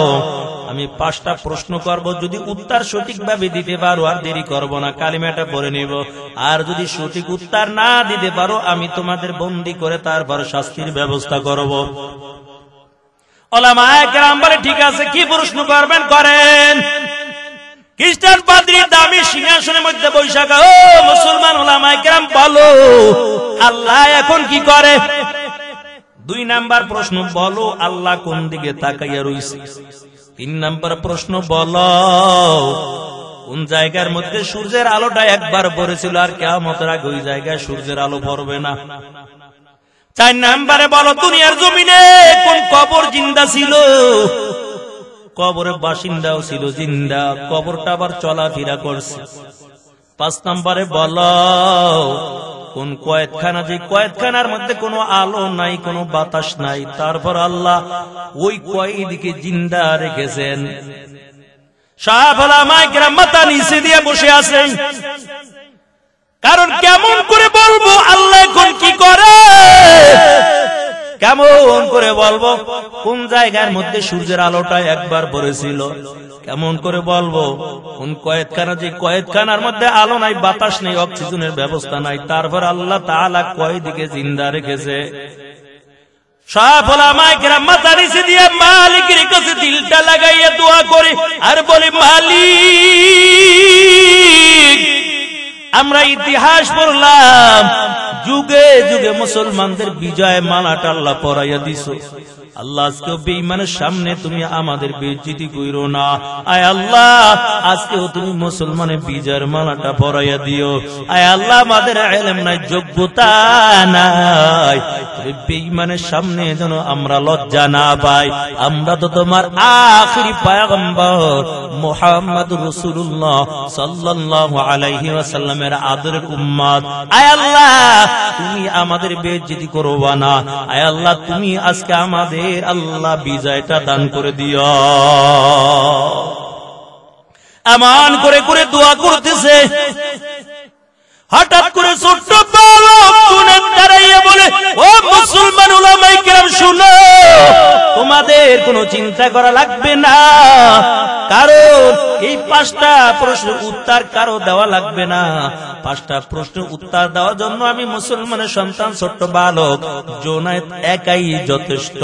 আমি 5টা প্রশ্ন করব, যদি উত্তর সঠিকভাবে দিতে পারো আর দেরি করব না, কালিমাটা পড়ে নিব। আর যদি সঠিক উত্তর না দিতে পারো আমি তোমাদের বন্দী করে তারপর শাস্তির ব্যবস্থা করব। উলামায়ে কেরাম বলে ঠিক আছে, কি প্রশ্ন করবেন করেন। খ্রিস্টান পাদ্রী দামি সিংহাসনের মধ্যে বৈশাখ, ও মুসলমান উলামায়ে কেরাম বলো আল্লাহ এখন কি করে। 2 নাম্বার প্রশ্ন, বলো আল্লাহ কোন দিকে তাকাইয়া রইছে। 3 নাম্বার প্রশ্ন, বলো কোন জায়গার মধ্যে সূর্যের আলোটা একবার পড়েছিল আর কিয়ামতের আগে ওই জায়গায় সূর্যের আলো পড়বে না। 4 নাম্বারে বলো দুনিয়ার জমিনে কোন কবর জিন্দা ছিল, কবরের বাসিন্দাও ছিল জিন্দা, কবরটা আবার চলাফেরা করছে। 5 নাম্বারে বলো কোন কয়েদখানা, যে কয়েদখানার মধ্যে কোনো আলো নাই, কোনো বাতাস নাই, তারপর আল্লাহ ওই কয়েদিকে জিন্দা রেখেছেন। সাহাবা উলামায়ে কেরাম মাথা নিচে দিয়ে বসে আছেন, কারণ কেমন করে বলবো আল্লাহ এখন কি করে, কেমন করে বলবো কোন জায়গার মধ্যে সূর্যের আলোটা একবার পড়েছিল, কেমন করে বলবো কোন কয়েদখানা, যে কয়েদখানার মধ্যে আলো নাই, বাতাস নেই, অক্সিজেনের ব্যবস্থা নাই, তারপর আল্লাহ তাআলা কয়েদিকে জিন্দা রেখেছে। সাহাবা উলামায়ে কেরাম মাথা নিচে দিয়ে মালিকের কাছে দিলটা লাগাইয়া দোয়া করে আর বলে, মালিক আমরা ইতিহাস পড়লাম, যুগে যুগে মুসলমানদের বিজয় মালাটা আল্লাহ পরাইয়া দিছো, আল্লাহ আজকেও বেঈমানের সামনে তুমি আমাদের বেইজ্জতি কইরো না। আয় আল্লাহ আজকেও তুমি মুসলমানের বিজয়ের মালাটা পরাইয়া দিও। আয় আল্লাহ আমাদের ইলম নাই, যোগ্যতা নাই, বেঈমানের সামনে যেন আমরা লজ্জা না পাই। আমরা তো তোমার আখিরি পয়গম্বর মুহাম্মদুর রাসূলুল্লাহ সাল্লাল্লাহু আলাইহি ওয়াসাল্লামের আদরের উম্মত। আয় আল্লাহ তুমি আমাদের বেইজ্জতি করবা না। আয় আল্লাহ তুমি আজকে আমাদের আল্লাহ বিজয়টা দান করে দিও। এমন করে করে দোয়া করতেছে, হঠাৎ করে ছোট্ট বালক শুনে দাঁড়াইয়া বলে, ও মুসলমান উলামায়ে কেরাম শুনো, তোমাদের কোনো চিন্তা করা লাগবে না, কারণ এই 5টা প্রশ্নের উত্তর কারো দেওয়া লাগবে না। 5টা প্রশ্নের উত্তর দেওয়ার জন্য আমি মুসলমানের সন্তান ছোট্ট বালক জুনায়েদ একাই যথেষ্ট।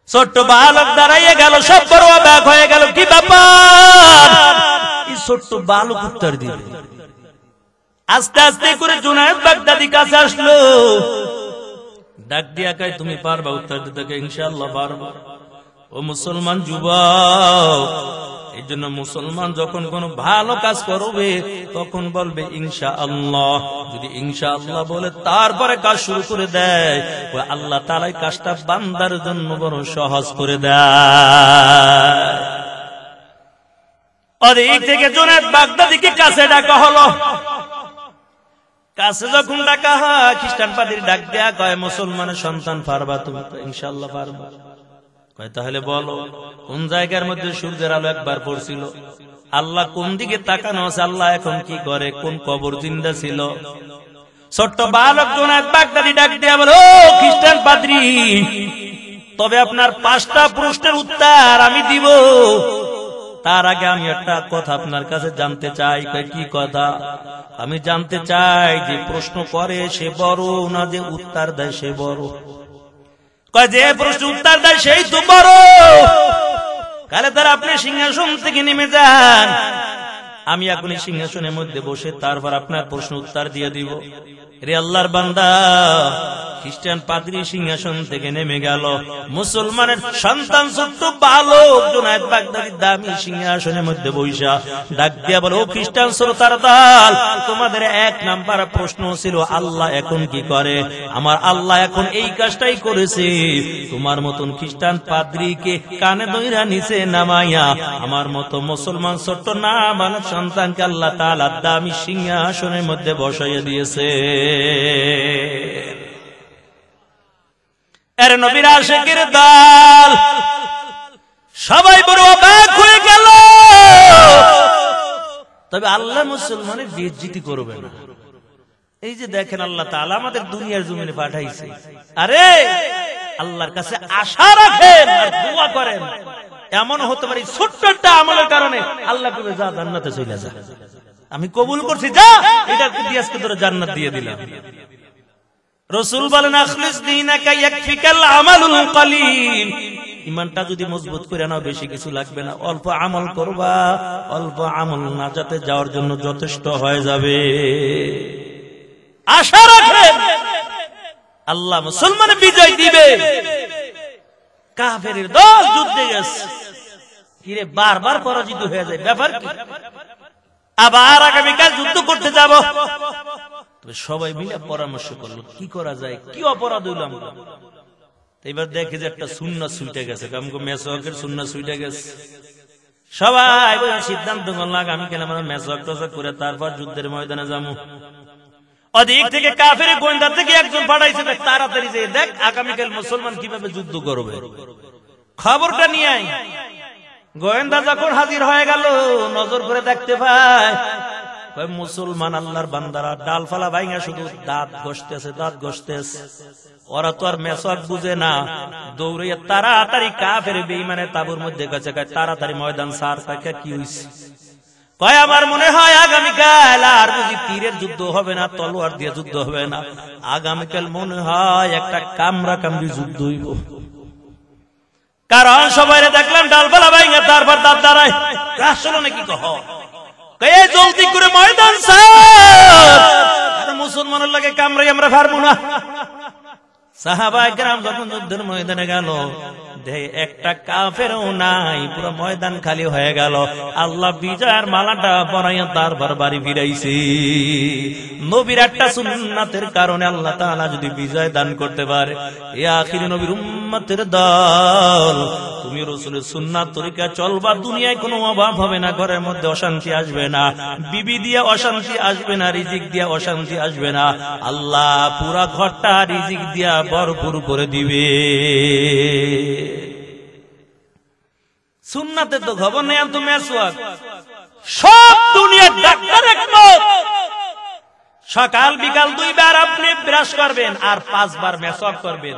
ছোট্ট বালক দাঁড়াইয়া গেল, সব বড় অবাক হয়ে গেল, কি ব্যাপার, এই ছোট্ট বালক উত্তর দিবে। আস্তে আস্তে করে জুনায়েদ বাগদাদি কাছে আসলো, ডাক দিয়া কয়, তুমি পারবা উত্তর দিতে? ইনশাআল্লাহ পারবো। ও মুসলমান যুবক, এই জন্য মুসলমান যখন কোনো ভালো কাজ করবে তখন বলবে ইনশাআল্লাহ। যদি ইনশাআল্লাহ বলে তারপরে কাজ শুরু করে দেয়, ওই আল্লাহ তাআলা কাজটা বান্দার জন্য বড় সহজ করে দেয়। ওদিক থেকে জুনায়েদ বাগদাদিকে কাছে ডাকা হলো। কাছে যখন ডাকা হয়, খ্রিস্টান পাদ্রী ডাক দেয়া কয়, মুসলমানের সন্তান পারবা তুমি? ইনশাআল্লাহ পারবা। কয় তাহলে বলো কোন জায়গার মধ্যে সূর্যের আলো একবার পড়ছিল, আল্লাহ কোন দিকে তাকানো আছে, আল্লাহ এখন কি করে, কোন কবর জিন্দা ছিল। ছোট্ট বালক জুনায়েদ বাগদাদি ডাক দেয়া বলে, ও খ্রিস্টান পাদ্রী, তবে আপনার 5টা প্রশ্নের উত্তর আমি দিব, তার আগে আমি একটা কথা আপনার কাছে জানতে চাই। কি কথা? আমি জানতে চাই যে প্রশ্ন করে সে বড় না যে উত্তর দেয় সে বড়? কয় যে প্রশ্ন উত্তর দেয় সেই তো বড়। কালে তারা আপনি সিংহাসন থেকে নেমে যান, আমি এখনই সিংহাসনের মধ্যে বসে তারপর আপনার প্রশ্ন উত্তর দিয়ে দিব। রে আল্লাহর বান্দা, খ্রিস্টান পাদ্রী সিংহাসন থেকে নেমে গেল। মুসলমানের সন্তান ছোট্ট বালক জুনায়েদ বাগদাদি দামি সিংহাসনের মধ্যে বৈশা ডাক দিয়া বলে, ও খ্রিস্টান শ্রোতার দল, তোমাদের 1 নাম্বার প্রশ্ন ছিল আল্লাহ এখন কি করে। আমার আল্লাহ এখন এই কাজটাই করেছে। তোমার মতন খ্রিস্টান পাদ্রীকে কানে ধইরা নিচে নামাইয়া আমার মতো মুসলমান ছোট্ট নাবালক সন্তানকে আল্লাহ তাআলা দামি সিংহাসনের মধ্যে বসাইয়া দিয়েছে। এর নবীর আশিকের দল সবাই বড় অবাক হয়ে গেল। তবে আল্লাহ মুসলমানের বেইজ্জতি করবে না। এই যে দেখেন আল্লাহ তাআলা আমাদের দুনিয়ার জমিনে পাঠাইছে, আরে আল্লাহর কাছে আশা রাখেন আর দোয়া করেন। এমন হতে পারে ছোট্ট একটা আমলের কারণে আল্লাহ কবে যা জান্নাতে চলে যা, আমি কবুল করছি, যা এটা দিয়ে আজকে তোরা জান্নাত দিয়ে দিলাম। রাসূল বলেন আখলিস দীনাকা ইয়াকফিকাল আমালুল কলিল। ইমানটা যদি মজবুত করে নাও বেশি কিছু লাগবে না, অল্প আমল করবা, অল্প আমল নাজাতে যাওয়ার জন্য যথেষ্ট হয়ে যাবে। আশা রাখেন আল্লাহ মুসলমানের বিজয় দিবে। কাফেরের দল যুদ্ধে গেছে, কিরে বারবার পরাজিত হয়ে যায়, ব্যাপার কি? আবার আগামীকাল যুদ্ধ করতে যাব। সবাই মিলে পরামর্শ করলো কি করা যায়, কি অপরাধ হইল আমরা। এবার দেখে যে একটা সুন্নাত ছুটে গেছে, আমাকে মেসওয়াকের সুন্নাত ছুটে গেছে। সবাই সিদ্ধান্ত করল আগামীকাল আমরা মেসওয়াক টেসওয়াক করে তারপর যুদ্ধের ময়দানে যাবো। ওদিক থেকে কাফের গোয়েন্দা থেকে একজন পাঠাইছে, তাড়াতাড়ি যে দেখ আগামীকাল মুসলমান কিভাবে যুদ্ধ করবে, খবরটা নিয়ে আয়। গোয়েন্দা যখন হাজির হয়ে গেল, নজর করে দেখতে পায় মুসলমান আল্লাহর বান্দারা ডালফালা ভাঙা শুধু দাঁত ঘষতেছে, দাঁত ঘষতেছে। ওরা তো আর মেসওয়াক বুঝে না, দৌড়িয়ে তাড়াতাড়ি কাফের বেঈমানের তাঁবুর মধ্যে গেছে। তাড়াতাড়ি ময়দান সার থাকে, কি হইছে? কয় আমার মনে হয় আগামীকাল আর বুঝি তীরের যুদ্ধ হবে না, তলোয়ার দিয়ে যুদ্ধ হবে না, আগামীকাল মনে হয় একটা কামরা কামড়ি যুদ্ধ হইব। কারণ সবাই দেখলাম ডালপালা ভাঙা তারপর দাঁত দাঁড়ায়, আসলে নাকি কহ জলদি করে ময়দান সার, মুসলমানের লাগে কামড়াই আমরা পারবো না। সাহাবায়ে কেরাম যখন যুদ্ধের ময়দানে গেল, একটা কাফেরও নাই, পুরো ময়দান খালি হয়ে গেল। আল্লাহ বিজয়ের মালাটা পরাইয়া তারপর বাড়ি ফিরাইছে। নবীর একটা সুন্নাতের কারণে আল্লাহ তাআলা যদি বিজয় দান করতে পারে, এ আখিরি নবীর উম্মতের দল, তুমি রাসূলের সুন্নাত তরিকা চলবা, দুনিয়ায় কোনো অভাব হবে না, ঘরের মধ্যে অশান্তি আসবে না, বিবি দিয়ে অশান্তি আসবে না, রিজিক দিয়ে অশান্তি আসবে না, আল্লাহ পুরা ঘরটা রিজিক দিয়া ভরপুর করে দিবে। সুন্নাতে তো খবর নেই, আমি তো মেসওয়াক সব দুনিয়ার ডাক্তার একমত, সকাল বিকাল 2 বার আপনি ব্রাশ করবেন আর 5 বার মেসওয়াক করবেন,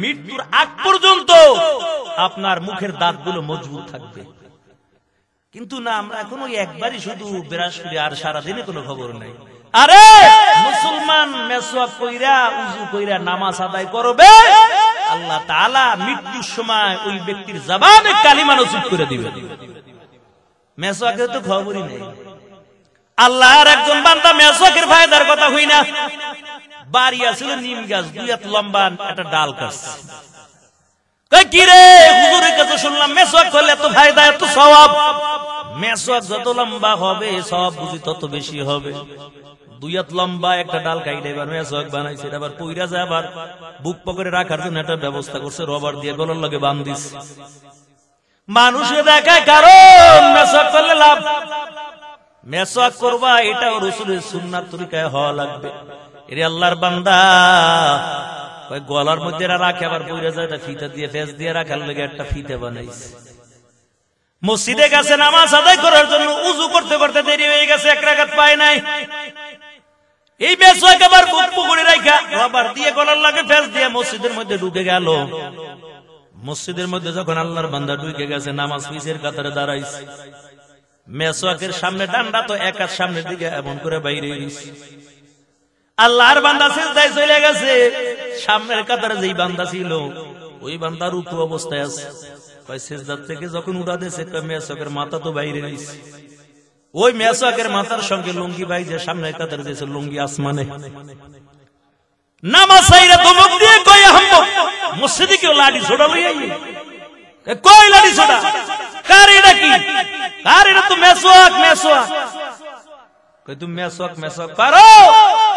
মৃত্যুর আগ পর্যন্ত আপনার মুখের দাঁতগুলো মজবুত থাকবে। কিন্তু না, আমরা এখন ওই একবারই শুধু ব্রাশ করি আর সারাদিনে কোনো খবর নাই। আরে মুসলমান মেসওয়াক কইরা উযু কইরা নামাজ আদায় করবে, আল্লাহ তাআলা মৃত্যুর সময় ওই ব্যক্তির জবানে কালিমা নসিব করে দিবেন। মেসওয়াকের তো খবরই নেই। আল্লাহর একজন বান্দা মেসওয়াকের ফায়দার কথা হই না, বাড়ি আছিল নিম গাছ, 2 হাত লম্বা একটা ডাল কাটছে। কই কি রে হুজুরের কাছে শুনলাম মেসওয়াক করলে এত ফায়দা, এত সওয়াব। মেসওয়াক যত লম্বা হবে সওয়াব বুঝি তত বেশি হবে। 2 হাত লম্বা একটা ডাল কাইটে এবার মেসওয়াক বানাইছে, আবার পইরা যায়, আবার বুক পকেটে রাখার জন্য একটা ব্যবস্থা করছে, রবার দিয়ে গলার লগে বাঁধ দিছে। মানুষে দেখায় কারণ মেসওয়াক করলে লাভ, মেসওয়াক করবা এটাও রাসূলের সুন্নাত তরিকায় হওয়া লাগবে। এর আল্লাহর বান্দা ওই গলার মধ্যে রাখে, আবার পইরা যায়, এটা ফিতা দিয়ে ফেস দিয়ে রাখার লাগে একটা ফিতা বানাইছে। মসজিদে গেছে নামাজ আদায় করার জন্য, উযু করতে করতে দেরি হয়ে গেছে, 1 রাকাত পায় নাই। এই মেসওয়াক আবার বুক পকেটে রাখা, রবার দিয়ে গলার লাগে ফেস দিয়ে মসজিদের মধ্যে ঢুকে গেল। মসজিদের মধ্যে যখন আল্লাহর বান্দা ঢুকে গেছে, নামাজ পিছের কাতারে দাঁড়াইছে, মেসওয়াকের সামনে ডান্ডা তো এক হাত সামনের দিকে এমন করে বাইরে গেছে। আল্লাহর বান্দা সিজদায় চলে গেছে, সামনের কাতারে যেই বান্দা ছিল ওই বান্দা রুকু অবস্থায় আছে। কয় সিজদা থেকে যখন উঠা দিয়েছে, মেসওয়াকের মাথা তো বাইরে গেছে। ওই মেসওয়াকের মাথার সঙ্গে লুঙ্গি বাইজে সামনের কাতারে দিয়েছে, লুঙ্গি আসমানে। নামাজ সাইরা ধমক দিয়ে কই আহম্মদ মসজিদে কেউ লাঠি ছোড়া লই আই, কই লাঠি ছোড়া, কার এটা কি, কার এটা? তো মেসওয়াক, মেসওয়াক। কই তুমি মেসওয়াক মেসওয়াক পারো?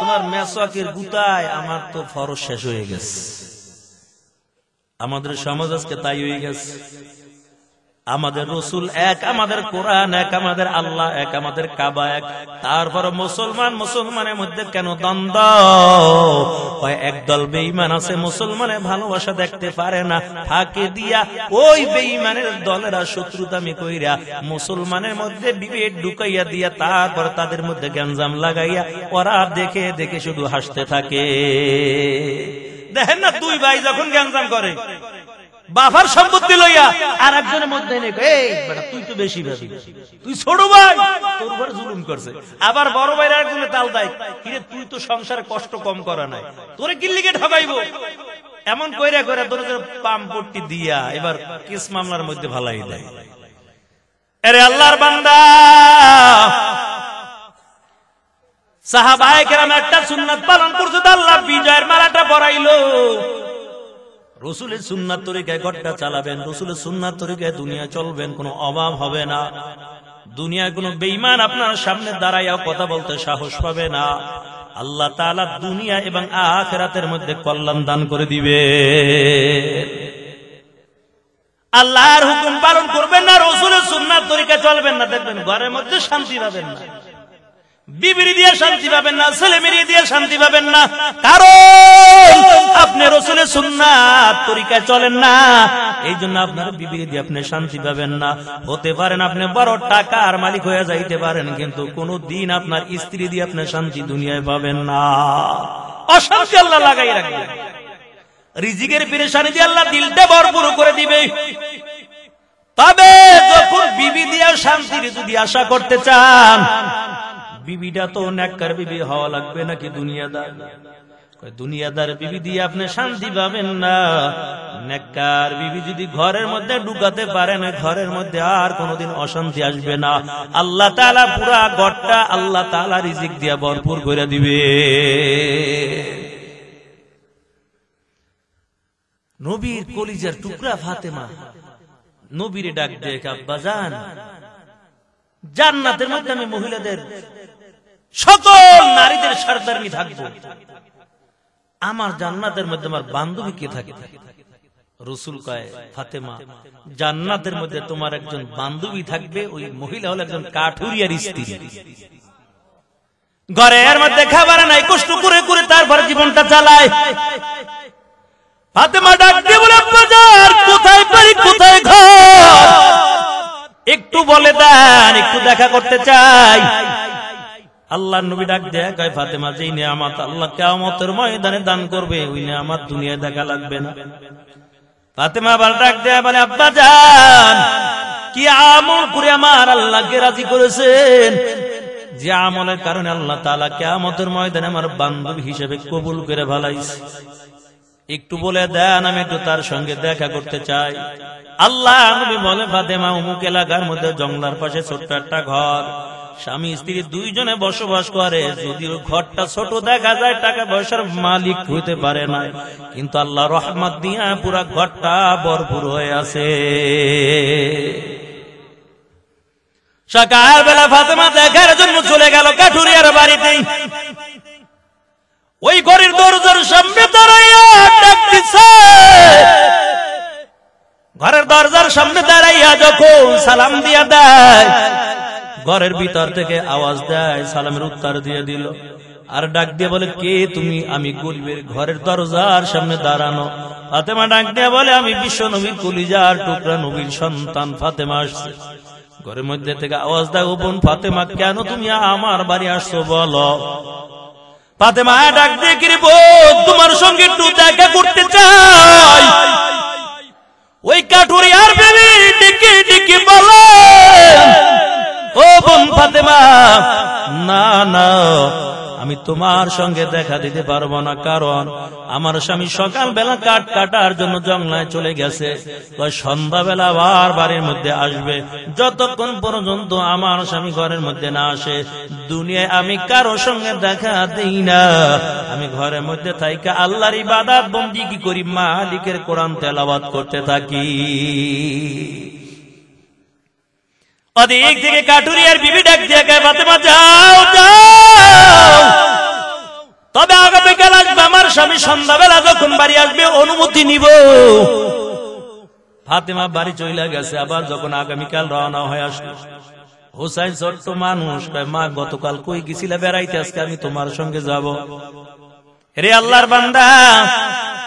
তোমার মেসওয়াকের গুতায় আমার তো ফরজ শেষ হয়ে গেছে। আমাদের সমাজ আজকে তাই হয়ে গেছে। আমাদের রসুল এক, আমাদের কোরআন এক, আমাদের আল্লাহ এক, আমাদের কাবা এক। তারপর মুসলমানের মধ্যে কেন দ্বন্দ্ব? একদল বেঈমান আছে, মুসলমানের ভালোবাসা দেখতে পারে না, ফাঁকে দিয়া ওই বেঈমানের দলেরা শত্রুতামি কইরা মুসলমানের মধ্যে বিভেদ ঢুকাইয়া দিয়া তারপর তাদের মধ্যে গ্যাঞ্জাম লাগাইয়া ওরা দেখে দেখে শুধু হাসতে থাকে। দেখেন না, দুই ভাই যখন গ্যাঞ্জাম করে বাবার সম্পত্তি লইয়া আর একজনের মধ্যে তুই তো বেশি ভাবি, তুই ছোট ভাই, তোর উপর জুলুম করছে। আবার বড় ভাইয়ের একজনে তাল দেয়, কিরে তুই তো সংসারে কষ্ট কম করা নাই, তোরে কিল্লিকে ঠকাইবো, এমন কইরা কইরা তোর পাম পট্টি দিয়া এবার কেস মামলার মধ্যে ভালাই দেয়। আরে আল্লাহর বান্দা, সাহাবায়ে কেরাম একটা সুন্নাত পালন করছে, আল্লাহ বিজয়ের মালাটা পরাইলো। রসুলের সুন্নাত তরিকায় ঘরটা চালাবেন, রসুলের সুন্নাত তরিকায় দুনিয়া চলবেন, কোনো অভাব হবে না। দুনিয়ায় কোনো বেঈমান আপনার সামনে দাঁড়াইয়াও কথা বলতে সাহস পাবে না। আল্লাহ তাআলা দুনিয়া এবং আখিরাতের মধ্যে কল্যাণ দান করে দিবে। আল্লাহর হুকুম পালন করবেন না, রসুলের সুন্নাত তরিকায় চলবেন না, দেখবেন ঘরের মধ্যে শান্তি পাবেন না, বিবি দিয়ে শান্তি পাবেন না, ছেলে মেয়ে দিয়ে শান্তি পাবেন না, কারণ আপনি রসুলের সুন্নাত তরিকায় চলেন না। এই জন্য আপনার বিবি দিয়ে আপনি শান্তি পাবেন না। হতে পারেন আপনি বড় টাকার মালিক হয়ে যাইতে পারেন, কিন্তু কোন দিন আপনার স্ত্রী দিয়ে আপনি শান্তি দুনিয়ায় পাবেন না। অশান্তি আল্লাহ লাগাই রাখবে, রিজিকের পেরেশানি দিয়ে আল্লাহ দিলটা ভরপুর করে দিবে। তবে যখন বিবি দিয়ে শান্তির যদি আশা করতে চান, বিবিটা তো নেককার বিবি হওয়া লাগবে নাকি দুনিয়াদার? দুনিয়াদার বিবি দিয়ে আপনি শান্তি পাবেন না। নেককার বিবি যদি ঘরের মধ্যে ঢুকাতে পারেন, ঘরের মধ্যে আর কোনোদিন অশান্তি আসবে না। আল্লাহ তাআলা পুরা ঘরটা আল্লাহ তাআলা রিজিক দিয়া ভরপুর করে দিবে। নবীর কলিজার টুকরা ফাতেমা নবীরে ডাক দেয়, আব্বাজান, জান্নাতের মধ্যে আমি মহিলাদের সকল নারীদের সরদারনি থাকবো, আমার জান্নাতের মধ্যে আমার বান্ধবী কে থাকে? রাসূল কয়, ফাতেমা, জান্নাতের মধ্যে তোমার একজন বান্ধবী থাকবে, ওই মহিলা হলো একজন কাঠুরিয়ার স্ত্রী। ঘরের মধ্যে খাবার নাই, কষ্ট করে করে তারপর জীবনটা চালায়। ফাতেমা ডাক দিয়ে বলে, আব্বাজান, কোথায় বাড়ি কোথায় ঘর, একটু বলে দেন, একটু দেখা করতে চাই। আল্লাহর নবী ডাক দেয়, কয়, ফাতেমা, যেই নিয়ামত আল্লাহ কিয়ামতের ময়দানে দান করবে, ওই নিয়ামত দুনিয়ায় দেখা লাগবে না। ফাতেমা আবার ডাক দেয়, বলে, আব্বাজান, কি আমল করে আমার আল্লাহকে রাজি করেছেন, যে আমলের কারণে আল্লাহ তাআলা কিয়ামতের ময়দানে আমার বান্ধবী হিসেবে কবুল করে ভালাইছে, একটু বলে দেন, আমি একটু তার সঙ্গে দেখা করতে চাই। আল্লাহ নবী বলে, ফাতেমা, অমুক এলাকার মধ্যে জঙ্গলার পাশে ছোট্ট একটা ঘর, স্বামী স্ত্রী দুইজনে বসবাস করে। যদিও ঘরটা ছোট দেখা যায়, টাকা পয়সার মালিক হইতে পারে না, কিন্তু আল্লাহ রহমত দিয়া পুরা ঘরটা ভরপুর হয়ে আছে। সকালবেলা ফাতেমা দেখার জন্য চলে গেল কাঠুরিয়ার বাড়িতে। ওই ঘরের দরজার সামনে দাঁড়াইয়া ডাকতেছে, ঘরের দরজার সামনে দাঁড়াইয়া যখন সালাম দিয়া দেয়, ঘরের ভিতর থেকে আওয়াজ দেয়, সালামের উত্তর দিয়ে দিল, আর ডাক দিয়ে বলে, কে তুমি? আমি গরিবের ঘরের দরজার সামনে দাঁড়ানো। ফাতেমা ডাক দিয়ে বলে, আমি বিশ্ব নবীর কলিজার টুকরা নবীর সন্তান ফাতেমা আসছে। ঘরের মধ্যে থেকে আওয়াজ দেয়, ও বোন ফাতেমা, কেন তুমি আমার বাড়ি আসছো বলো? ফাতেমা ডাক দিয়ে, কি রে বোন, তোমার সঙ্গে একটু দেখা করতে চাই। ওই কাঠুরিয়ার বেবি ডেকে ডেকে বলে, ও বোন ফাতেমা, না না, আমি তোমার সঙ্গে দেখা দিতে পারবো না, কারণ আমার স্বামী সকালবেলা কাঠ কাটার জন্য জঙ্গলায় চলে গেছে, সন্ধ্যাবেলা আবার বাড়ির মধ্যে আসবে। যতক্ষণ পর্যন্ত আমার স্বামী ঘরের মধ্যে না আসে, দুনিয়ায় আমি কারো সঙ্গে দেখা দেই না। আমি ঘরের মধ্যে থাইকা আল্লাহর ইবাদত বন্দেগী করি, মালিকের কোরআন তেলাওয়াত করতে থাকি। ওদিক থেকে কাঠুরিয়ার বিবি ডাক দিয়ে কয়, ফাতেমা, যাও যাও, তবে আগামীকাল আসবে, আমার স্বামী সন্ধ্যাবেলা যখন বাড়ি আসবে অনুমতি নিব। ফাতেমা বাড়ি চলে গেছে। আবার যখন আগামীকাল রওনা হয়ে আসলো, হুসাইন ছোট্ট মানুষ, কয় মা গতকাল কই গেছিলে বেড়াইতে, আজকে আমি তোমার সঙ্গে যাব। রে আল্লাহর বান্দা,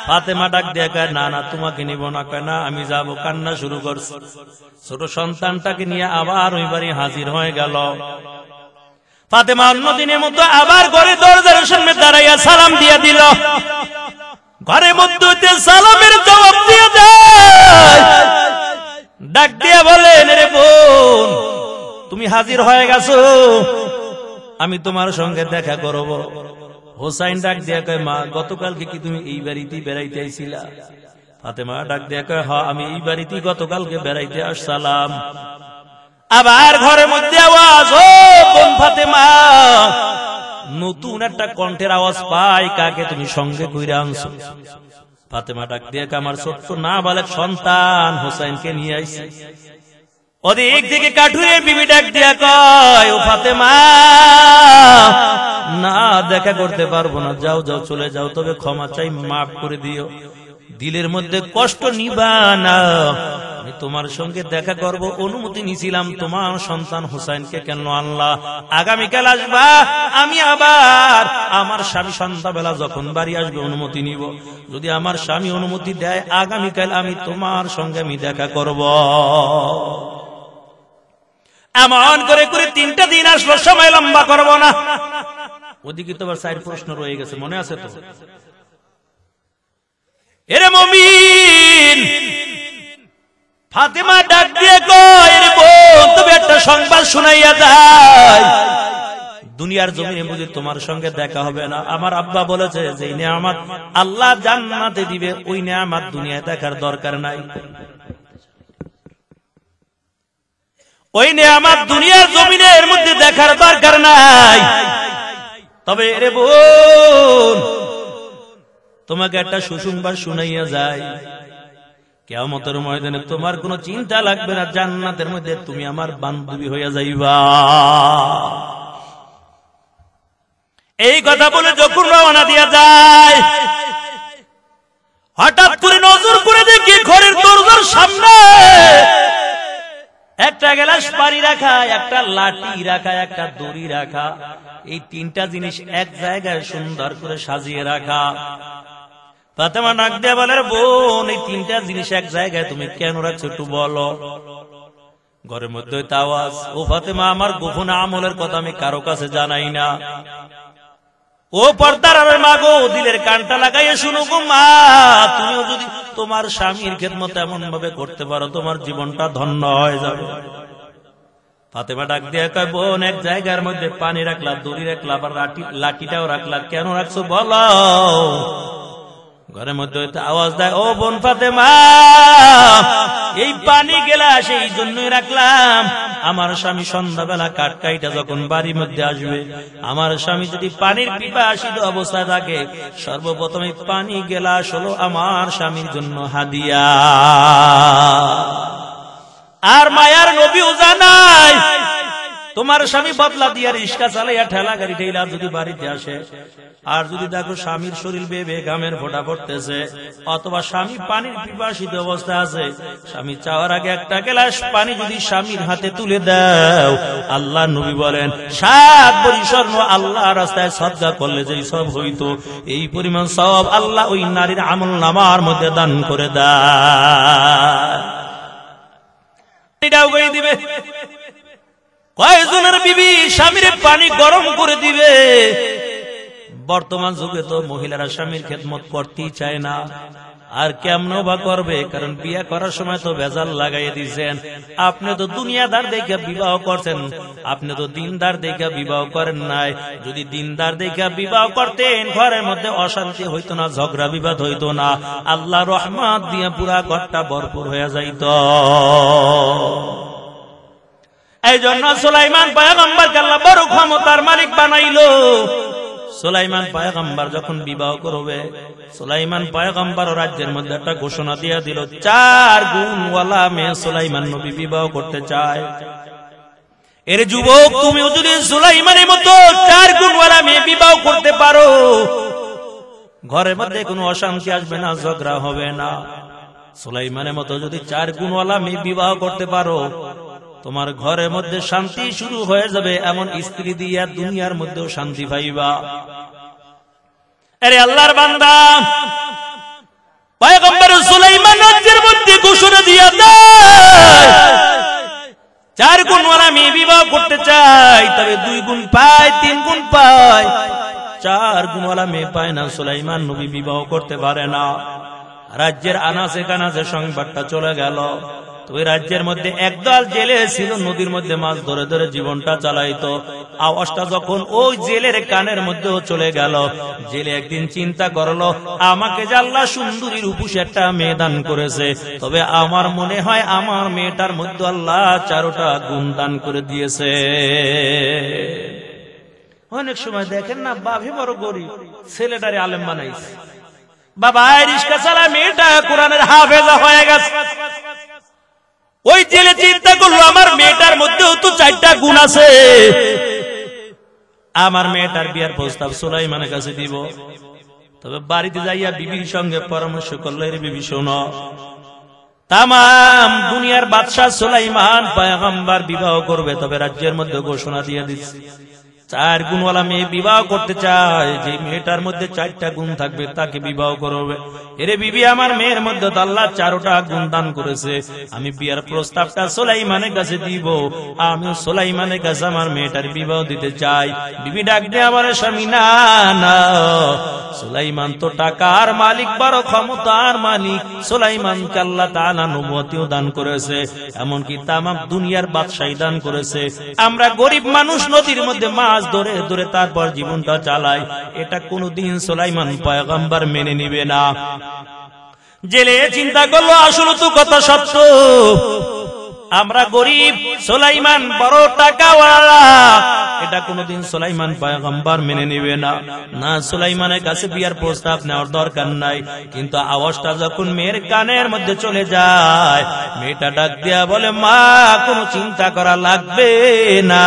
ফাতেমা ডাক দিয়ে কয় না না তোমাকে নিব না। কয় না আমি যাব। কান্না শুরু করছে। ছোট সন্তানটাকে নিয়ে আবার ওই বাড়ি হাজির হয়ে গেল। ফাতেমা অন্যদিনের মতো আবার ঘরে দরজার সামনে দাঁড়াইয়া সালাম দিয়ে দিল। ঘরের মধ্যে সালামের জবাব দিয়ে দেয়। ডাক দিয়ে বলেন, রে বোন তুমি হাজির হয়ে গেছো, আমি তোমার সঙ্গে দেখা করব। হোসাইন ডাক দিয়ে কয় মা গতকালকে কি তুমি এই বাড়িতে বেড়াইতে আইছিলা? ফাতেমা ডাক দিয়ে কয় হ্যাঁ আমি এই বাড়িতে গতকালকে বেড়াইতে আসসালাম। আবার ঘরের মধ্যে আওয়াজ, ও বোন ফাতেমা, নতুন একটা কণ্ঠের আওয়াজ পাই, কাকে তুমি সঙ্গে কইরা আনছো? ফাতেমা ডাক দিয়ে আমার ছোট্ট নাবালক সন্তান হোসাইনকে নিয়ে আইছে। ওদিক থেকে কাঠুরে বিবি ডাক দিয়া কয়, ও ফাতেমা না দেখা করতে পারবো না, যাও যাও চলে যাও, তবে ক্ষমা চাই, মাফ করে দিও, দিলের মধ্যে কষ্ট নিবা না, আমি তোমার সঙ্গে দেখা করব, অনুমতি নিছিলাম, তোমার সন্তান হুসাইনকে কেন আনলা? আগামীকাল আসবা, আমি আবার আমার স্বামী সন্ধ্যাবেলা যখন বাড়ি আসবে অনুমতি নিব, যদি আমার স্বামী অনুমতি দেয় আগামীকাল আমি তোমার সঙ্গে আমি দেখা করব। এমন করে করে 3টা দিন আসলো, সময় লম্বা করব না। ওদিকে তো আবার 4 প্রশ্ন রয়ে গেছে, মনে আছে তো? এরে মুমিন, ফাতেমা ডাক দিয়ে কয়, এরে বোন তুমি একটা সংবাদ শুনাইয়া যায়, দুনিয়ার জমিনে বুঝি তোমার সঙ্গে দেখা হবে না। আমার আব্বা বলেছে যে নেয়ামত আল্লাহ জান্নাতে দিবে, ওই নেয়ামত দুনিয়ায় দেখার দরকার নাই। ওই নেয়ামত দুনিয়ার জমিনের মধ্যে দেখার দরকার নাই। তবে রে বোন তোমাকে একটা সুসংবাদ শুনাইয়া যায়, কিয়ামতের ময়দানে তোমার কোনো চিন্তা লাগবে না, জান্নাতের মধ্যে তুমি আমার বান্ধবী হইয়া যাইবা। এই কথা বলে যখন রওনা দিয়া যায়, হঠাৎ করে নজর করে দেখি ঘরের দরজার সামনে একটা গ্লাস পানি রাখা, একটা লাঠি রাখা, একটা দড়ি রাখা, এই 3টা জিনিস এক জায়গায় সুন্দর করে সাজিয়ে রাখা। ফাতেমা ডাক দিয়ে বলে, বোন এই 3টা জিনিস এক জায়গায় তুমি কেন রাখছো একটু বলো। ঘরের মধ্যে আওয়াজ, ও ফাতেমা আমার গোপন আমলের কথা আমি কারো কাছে জানাই না। ও পর্দার আড়ালে মা গো, দিলের কানটা লাগাইয়া শুনো গো মা, তুমিও যদি তোমার স্বামীর খেদমত এমন ভাবে করতে পারো তোমার জীবনটা ধন্য হয়ে যাবে। ফাতেমা ডাক দিয়ে কয়, বোন এক জায়গার মধ্যে পানি রাখলা, দড়ি রাখলা, আবার লাঠিটাও রাখলা, কেন রাখছো বলো। ঘরের মধ্যে আওয়াজ দেয়, ও বোন ফাতেমা এই পানি গেলাস এই জন্যই রাখলাম, আমার স্বামী সন্ধ্যাবেলা কাটকাইটা যখন বাড়ির মধ্যে আসবে, আমার স্বামী যদি পানির পিপাসিত অবস্থায় থাকে, সর্বপ্রথম এই পানি গেলাস হলো আমার স্বামীর জন্য হাদিয়া। আর মায়ার নবীও জানায়, তোমার স্বামী বদলা দিয়া রিস্কা চালাইয়া ঠেলা গাড়ি ঠেলা যদি বাড়িতে আসে, আর যদি দেখো স্বামীর শরীর বেয়ে ঘামের ফোঁটা পড়তেছে, অথবা স্বামী পানির পিপাসিত অবস্থা আছে, স্বামী চাওয়ার আগে একটা গ্লাস পানি যদি স্বামীর হাতে তুলে দাও, আল্লাহ নবী বলেন 7 ভরি স্বর্ণ আল্লাহর রাস্তায় সদকা করলে যেই সব হইতো, এই পরিমাণ সওয়াব আল্লাহ ওই নারীর আমল নামার মধ্যে দান করে দেয়। এটাও করে দিবে। কয়েকজনের বিবি স্বামীর পানি গরম করে দিবে। বর্তমান যুগে তো মহিলারা স্বামীর খেদমত করতেই চায় না, আর কেমন বা করবে, কারণ বিয়ে করার সময় তো ভেজাল লাগাইয়ে দিয়েছেন। আপনি তো দুনিয়াদার দেখে বিবাহ করছেন, আপনি তো দিনদার দেখে বিবাহ করেন নাই। যদি দিনদার দেখে বিবাহ করতেন, ঘরের মধ্যে অশান্তি হইতো না, ঝগড়া বিবাদ হইতো না, আল্লাহ রহমত দিয়ে পুরা ঘরটা ভরপুর হয়ে যাইত। এই জন্য সুলাইমান পয়গম্বরকে আল্লাহ বড় ক্ষমতার মালিক বানাইলো। সুলাইমান পয়গম্বর যখন বিবাহ করবে, সুলাইমান পয়গম্বর রাজ্যের মধ্যে একটা ঘোষণা দিয়ে দিল, 4 গুণওয়ালা মেয়ে সুলাইমান নবী বিবাহ করতে চায়। এর যুবক তুমিও যদি সুলাইমানের মতো 4 গুণওয়ালা মেয়ে বিবাহ করতে পারো, ঘরের মধ্যে কোনো অশান্তি আসবে না, ঝগড়া হবে না। সুলাইমানের মতো যদি 4 গুণওয়ালা মেয়ে বিবাহ করতে পারো, তোমার ঘরের মধ্যে শান্তি শুরু হয়ে যাবে। এমন স্ত্রী দিয়া দুনিয়ার মধ্যেও শান্তি পাইবা। আরে আল্লাহর বান্দা, পয়গম্বর সুলাইমান রাজ্যের মধ্যে ঘোষণা দিয়া দেয় 4 গুণওয়ালা মেয়ে বিবাহ করতে চাই, তবে 2 গুণ পায়, 3 গুণ পায়, 4 গুণওয়ালা মেয়ে পায় না। সুলাইমান নবী বিবাহ করতে পারে না। রাজ্যের আনাচে কানাচে সংবাদটা চলে গেল। তো ওই রাজ্যের মধ্যে একদল জেলে ছিল, নদীর মধ্যে মাছ ধরে ধরে জীবনটা চালাইতো। আওয়াজটা যখন ওই জেলের কানের মধ্যেও চলে গেল, জেলে একদিন চিন্তা করলো, আমাকে যে আল্লাহ সুন্দরী রূপসী একটা মেয়ে দান করেছে, তবে আমার মনে হয় আমার মেয়েটার মধ্যে আল্লাহ 4টা গুণ দান করে দিয়েছে। অনেক সময় দেখেন না, বাপে বড় গরিব, ছেলেটারে আলেম বানাইছে, বাবা রিস্কা চালা, মেয়েটা কোরআনের হাফেজা হয়ে গেছে। ওই জেলে চিন্তা করলো, আমার মেয়েটার মধ্যেও তো 4টা গুণ আছে, আমার মেয়েটার বিয়ার প্রস্তাব সুলাইমানের কাছে দিব। তবে বাড়িতে যাইয়া বিবির সঙ্গে পরামর্শ করলো, এর বিবি শোনো, তামাম দুনিয়ার বাদশাহ সুলাইমান পয়গম্বর বিবাহ করবে, তবে রাজ্যের মধ্যে ঘোষণা দিয়ে দিচ্ছে 4 গুণওয়ালা মেয়ে বিবাহ করতে চায়, যে মেয়েটার মধ্যে 4টা গুণ থাকবে তাকে বিবাহ করবে। এরে বিবি, আমার মেয়ের মধ্যে তো আল্লাহ 4টা গুণ দান করেছে, আমি বিয়ার প্রস্তাবটা সুলাইমানের কাছে দিব, আমি সুলাইমানের কাছে আমার মেয়েটার বিবাহ দিতে চাই। বিবি ডাক দিয়ে আমার স্বামী, না না, সুলাইমান তো টাকার মালিক, বড় ক্ষমতার মালিক, সুলাইমানকে আল্লাহ তাআলা নবুয়তিও দান করেছে, এমনকি তামাম দুনিয়ার বাদশাহী দান করেছে। আমরা গরিব মানুষ নদীর মধ্যে মাছ ধরে ধরে তারপর জীবনটা চালাই, এটা কোনদিন সুলাইমান পয়গম্বর মেনে নিবে না। জেলে চিন্তা করলো, আসলে তো কথা সত্য, আমরা গরিব, সুলাইমান বড় টাকাওয়ালা, এটা কোনদিন সুলাইমান পয়গম্বর মেনে নিবে না। না, সুলাইমানের কাছে বিয়ার প্রস্তাব নেওয়ার দরকার নাই। কিন্তু আওয়াজটা যখন মেয়ের কানের মধ্যে চলে যায়, মেয়েটা ডাক দিয়া বলে, মা কোনো চিন্তা করা লাগবে না,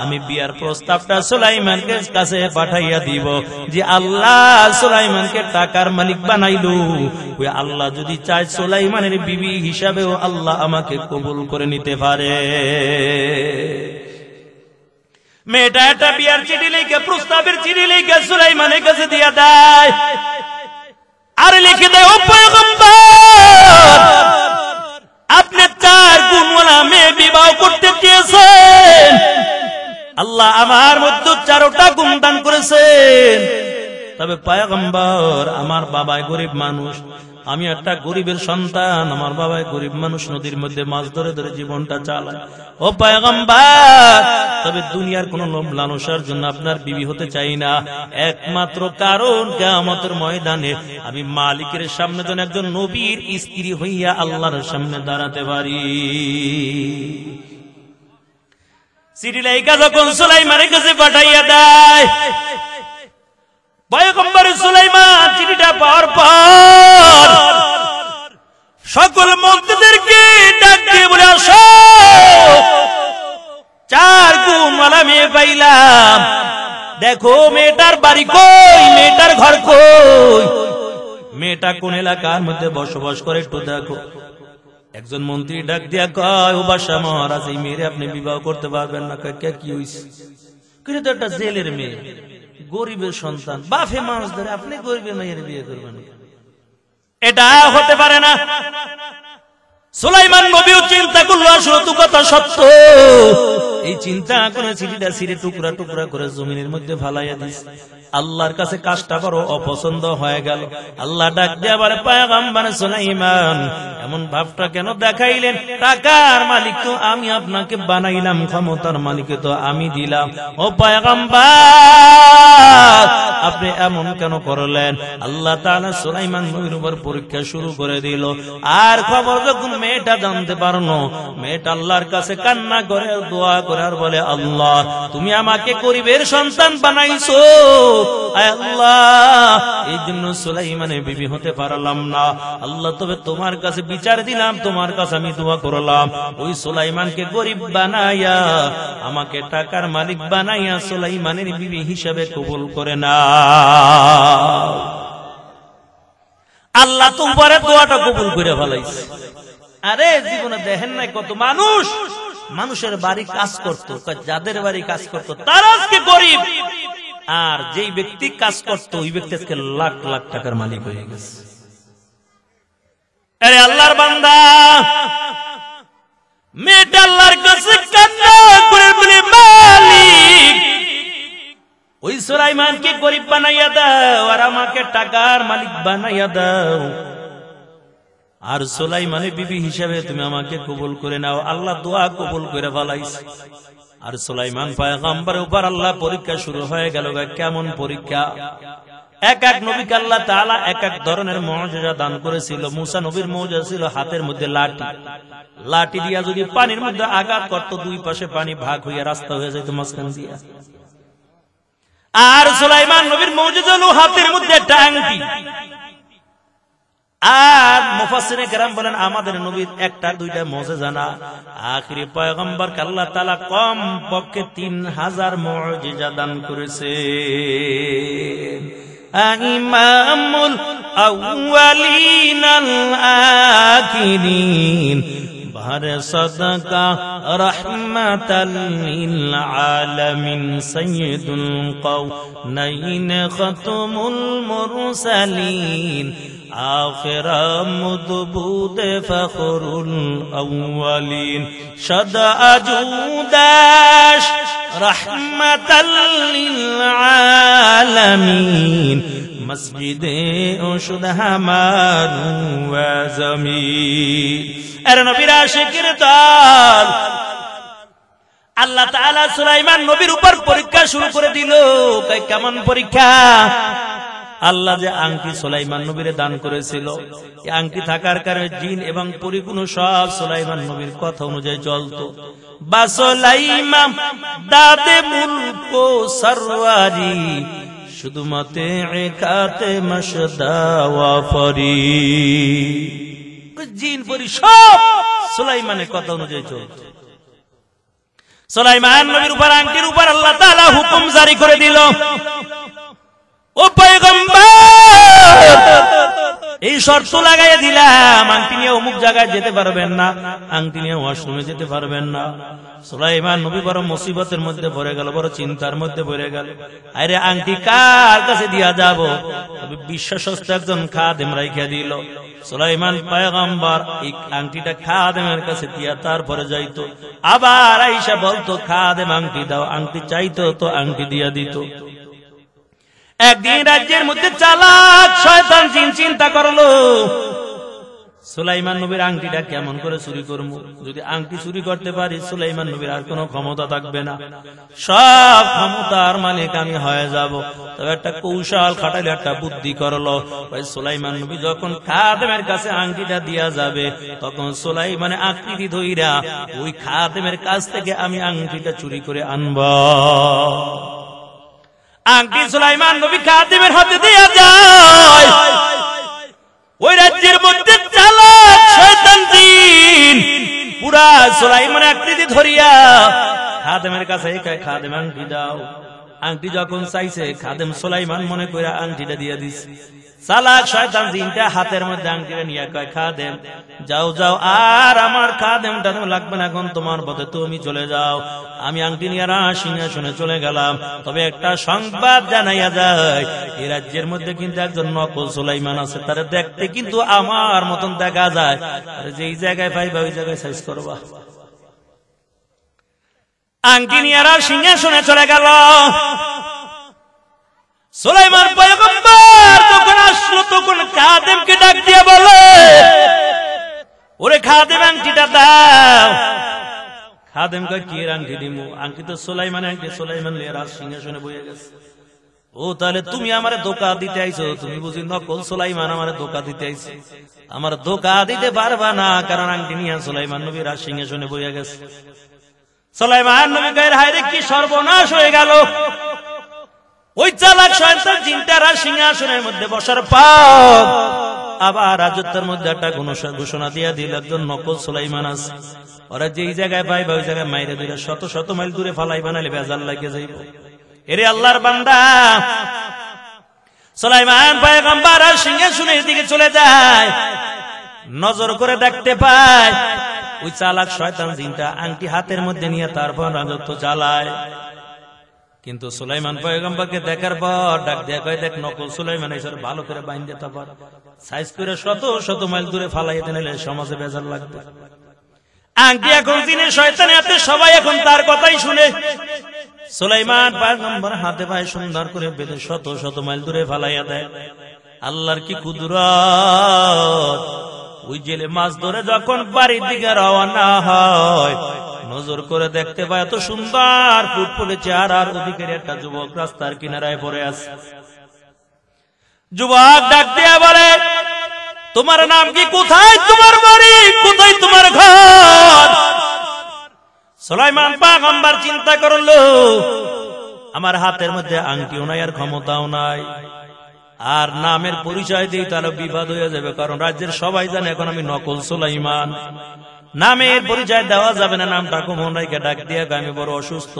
আমি বিয়ার প্রস্তাবটা সুলাইমানের কাছে পাঠাইয়া দিব। যে আল্লাহ সুলাইমানকে টাকার মালিক বানাইলো, ওই আল্লাহ যদি চায় সুলাইমানের বিবি হিসাবেও আল্লাহ আমাকে কবুল করে নিতে পারে। মেয়েটা একটা বিয়ার চিঠি লিখে, প্রস্তাবের চিঠি লিখে সুলাইমানের কাছে দিয়া দেয়, আর লিখে দেয়, ও পয়গম্বর, আপনি 4 গুণওয়ালা মেয়ে বিবাহ করতে চেয়েছেন, আল্লাহ আমার মধ্যে 4টা গুণ দান করেছেন। তবে পয়গম্বর, আমার বাবাই গরিব মানুষ, আমি একটা গরিবের সন্তান, আমার বাবাই গরিব মানুষ, নদীর মধ্যে মাছ ধরে ধরে জীবনটা চালায়। ও পয়গম্বর, তবে দুনিয়ার কোন লোভ লালসার জন্য আপনার বিবি হতে চাই না, একমাত্র কারণ কিয়ামতের ময়দানে আমি মালিকের সামনে যেন একজন নবীর স্ত্রী হইয়া আল্লাহর সামনে দাঁড়াতে পারি। চিঠি লেখা যখন সুলাইমানের কাছে পাঠাইয়া দেয়, পয়গম্বর সুলাইমান চিঠিটা পাওয়ার পর সকল মন্ত্রীদেরকে ডাক দিয়ে বলে, আসো, 4 গুণওয়ালা মেয়ে পাইলাম, দেখো মেয়েটার বাড়ি কই, মেয়েটার ঘর কই, মেয়েটা কোন এলাকার মধ্যে বসবাস করে একটু দেখো। একজন মন্ত্রী ডাক দিয়া কয়, ও বাদশাহ মহারাজ, এই মেয়েরে আপনি বিবাহ করতে পারবেন না। কি হইছে? কিন্তু একটা জেলের মেয়ে, গরিবের সন্তান, বাপে মাছ ধরে, আপনি গরিবের মেয়ের বিয়ে করবেন? এটা হতে পারে না। সুলাইমান নবীও চিন্তা করলো, আসলে তো কথা সত্য। এই চিন্তা করে চিঠিটা ছিঁড়ে টুকরা টুকরা করে জমিনের মধ্যে ফালাইয়া দিছে। আল্লাহর কাছে কাজটা বড় অপছন্দ হয়ে গেল। আল্লাহ ডাক দিয়ে আবার, পয়গম্বর সুলাইমান, এমন ভাবটা কেন দেখাইলেন? টাকার মালিক তো আমি আপনাকে বানাইলাম, ক্ষমতার মালিক তো আমি দিলাম। ও পয়গম্বর, আপনি এমন কেন করলেন? আল্লাহ তাআলা সুলাইমান নবীর উপর পরীক্ষা শুরু করে দিল। আর খবর যখন মেয়েটা জানতে পারলো, মেয়েটা আল্লাহর কাছে কান্না করে দোয়া করে আর বলে, আল্লাহ তুমি আমাকে গরিবের সন্তান বানাইছো, আল্লাহ এই জন্য সুলাইমানের বিবি হতে পারলাম না। আল্লাহ তবে তোমার কাছে বিচার দিলাম, তোমার কাছে আমি দোয়া করলাম, ওই সুলাইমানকে গরিব বানাইয়া আমাকে টাকার মালিক বানাইয়া সুলাইমানের বিবি হিসাবে কবুল করে না। আল্লাহ তো উপরে দোয়াটা কবুল করে ফেলাইছে। আরে জীবনে দেখেন নাই কত মানুষ মানুষের বাড়ি কাজ করত, যাদের বাড়ি কাজ করত তারা আজকে গরিব, আর যেই ব্যক্তি কাজ করত ওই ব্যক্তি আজকে লাখ লাখ টাকার মালিক হয়ে গেছে। আরে আল্লাহর বান্দা, মেয়েটা আল্লাহর কাছে কান্না করে বলে, মালিক ওই সুলাইমানকে গরিব বানাইয়া দাও আর আমাকে টাকার মালিক বানাইয়া দাও, আর সুলাইমানের বিবি হিসাবে তুমি আমাকে কবুল করে নাও। আল্লাহ দোয়া কবুল করে ফেলাইছে। আর সুলাইমান পয়গম্বরের উপর আল্লাহ পরীক্ষা শুরু হয়ে গেল। কেমন পরীক্ষা! এক এক নবীকে আল্লাহ তাআলা এক এক ধরনের মুজিজা দান করেছিল। মুসা নবীর মুজিজা ছিল হাতের মধ্যে লাঠি, লাঠি দিয়া যদি পানির মধ্যে আঘাত করত দুই পাশে পানি ভাগ হইয়া রাস্তা হয়ে যেত মাঝখান দিয়া। আর সুলাইমান নবীর মুজিজা হলো হাতের মধ্যে একটা আংটি। আর মুফাসসিরে কেরাম বলেন আমাদের নবীর একটা দুইটা মুজিজা না, আখিরি পয়গম্বরকে আল্লাহ তাআলা কম পক্ষে 3000 মুজিজা দান করেছে। ইমামুল আউয়ালিন আল আখিরিন বারে সাদাকা রাহমাতাল লিল আলামিন সাইয়্যিদুল কাওনাইন খাতামুল মুরসালিন আখিরা মুদবুদ ফখরুল আউয়ালিন শাদা আজুদাশ রাহমাতাল লিল আলামিন মসজিদে ওশুদ হামার ওয়া জমিন। এর নবীর আশিকের দল আল্লাহ তাআলা সুলাইমান নবীর উপর পরীক্ষা শুরু করে দিল। কেমন পরীক্ষা! আল্লাহ যে আংটি সুলাইমান নবীরে দান করেছিল, এই আংটি থাকার কারণে জিন এবং পরিগুলো সব সুলাইমান নবীর কথা অনুযায়ী চলতো। বা সুলাইমান দাদে মুলক সরওয়ারি শুধুমাত্র একাতে মশদা ওয়া ফরি, জিন পরি সব সুলাইমানের কথা অনুযায়ী চলতো। সুলাইমান নবীর উপর আংটির উপর আল্লাহ তাআলা হুকুম জারি করে দিল, ও পয়গম্বর এই শর্ত লাগাইয়া দিলাম, আংটি নিয়ে অমুক জায়গায় যেতে পারবেন না, আংটি নিয়ে ওয়াশরুমে যেতে পারবেন না। সুলাইমান নবী বড় মুসিবতের মধ্যে পড়ে গেল, বড় চিন্তার মধ্যে পড়ে গেল। আরে আংটি কার কাছে দিয়া যাব? বিশ্বস্ত একজন খাদেম রাইখা দিল। সুলাইমান পয়গম্বর এই আংটিটা খাদেমের কাছে দিয়া তারপরে যাইতো, আবার আয়েশা বলতো খাদেম আংটি দাও, আংটি চাইতো তো আংটি দিয়া দিত। একদিন রাজ্যের মধ্যে চালাক শয়তান জিন চিন্তা করলো, সুলাইমান নবীর আংটিটা কেমন করে চুরি করবো? যদি আংটি চুরি করতে পারি সুলাইমান নবীর আর কোনো ক্ষমতা থাকবে না, সব ক্ষমতার মালিক আমি হয়ে যাব। তবে একটা কৌশল খাটাইলে, একটা বুদ্ধি করলো। ওই সুলাইমান নবী যখন খাদেমের কাছে আংটিটা দিয়া যাবে, তখন সুলাইমান আকৃতি ধইরা ওই খাদেমের কাছ থেকে আমি আংটিটা চুরি করে আনব। আংটি সুলাইমান নবী খাদেমের হাতে দিয়া যায়। ওই রাজ্যের মধ্যে চালাক শয়তান জিন পুরা সুলাইমান আকৃতি ধরিয়া খাদেমের কাছে কয়, খাদেম আংটি দাও। আংটি যখন চাইছে, খাদেম সুলাইমান মনে করে আংটিটা দিয়ে দিছে। চালাক শয়তান জিনটা হাতের মধ্যে আংটিটা নিয়ে কয়, খাদেম যাও যাও, আর আমার খাদেমটা লাগবে না, এখন তোমার পথে তুমি চলে যাও। আমি আংটি নিয়ে সিংহাসনে চলে গেলাম। তবে একটা সংবাদ জানাইয়া যায়, এই রাজ্যের মধ্যে কিন্তু একজন নকল সুলাইমান আছে, তারা দেখতে কিন্তু আমার মতন দেখা যায়। যেই জায়গায় পাইবা ওই জায়গায় সাইজ করবা। আংটি নিয়ে সিংহাসনে চলে গেল। সুলাইমান পয়গম্বর যখন আসলো, তখন খাদেমকে ডাক দিয়ে বলে, ওরে খাদেম আংটিটা দাও। খাদেম কয়, কি আংটি দিমু? আংটি তো সুলাইমান আংটি। সুলাইমান লিয়ে সিংহাসনে বসে গেছে। ও তাহলে তুমি আমারে ধোঁকা দিতে আইছো? তুমি বুঝি নকল সুলাইমান আমারে ধোঁকা দিতে আইছো? আমার ধোঁকা দিতে পারবা না, কারণ আংটি নিয়ে সুলাইমান নবী সিংহাসনে বসে গেছে। সুলাইমান নবী কয়, হায় রে, কি সর্বনাশ হয়ে গেল! ওই চালাক শয়তান জিনটার সিংহাসনের মধ্যে বসার পর আবার রাজত্বের মধ্যে একটা ঘোষণা দিয়া দিল, একজন নকল সুলাইমান আছে। ওরা যেই জায়গায় পাইবা ওই জায়গায় মাইরে দিলে শত শত মাইল দূরে ফালাই বানালে বেজাল লাগে যাইব। এরে আল্লাহর বান্দা, সুলাইমান পয়গম্বর আর সিংহাসনের দিকে চলে যায়, নজর করে দেখতে পায় ওই চালাক শয়তান জিনটা আংটি হাতের মধ্যে নিয়ে তারপর রাজত্ব চালায়। কিন্তু সুলাইমান পয়গম্বরকে দেখার পর ডাক দিয়ে কয়, দেখ নকল সুলাইমান এসব ভালো করে বাইন দিতে পার, সাইজ করে শত শত মাইল দূরে ফালাইতে নিলে সমাজে বেজার লাগবে। আংটি এখন জিনের শয়তানের হাতে, সবাই এখন তার কথাই শুনে। সুলাইমান পয়গম্বর হাতে পায়ে সুন্দর করে বেঁধে শত শত মাইল দূরে ফালাইয়া দেয়। আল্লাহর কি কুদরত! ওই জেলে মাছ ধরে যখন বাড়ির দিকে রওনা হয়, নজর করে দেখতে পায় এত সুন্দর ফুটফুটে চেহারার অধিকার একটা যুবক রাস্তার কিনারায় পড়ে আছে। যুবক ডাক দিয়া বলে, তোমার নাম কি? কোথায় তোমার বাড়ি? কোথায় তোমার ঘর? সুলাইমান পয়গম্বর চিন্তা করলো, আমার হাতের মধ্যে আংটিও নাই আর ক্ষমতাও নাই, আর নামের পরিচয় দিই তাহলে বিবাদ হয়ে যাবে, কারণ রাজ্যের সবাই জানে এখন আমি নকল সুলাইমান। নামের পরিচয় দেওয়া যাবে না, নামটা কমন রাইকে ডাক দিয়ে আমি বড় অসুস্থ,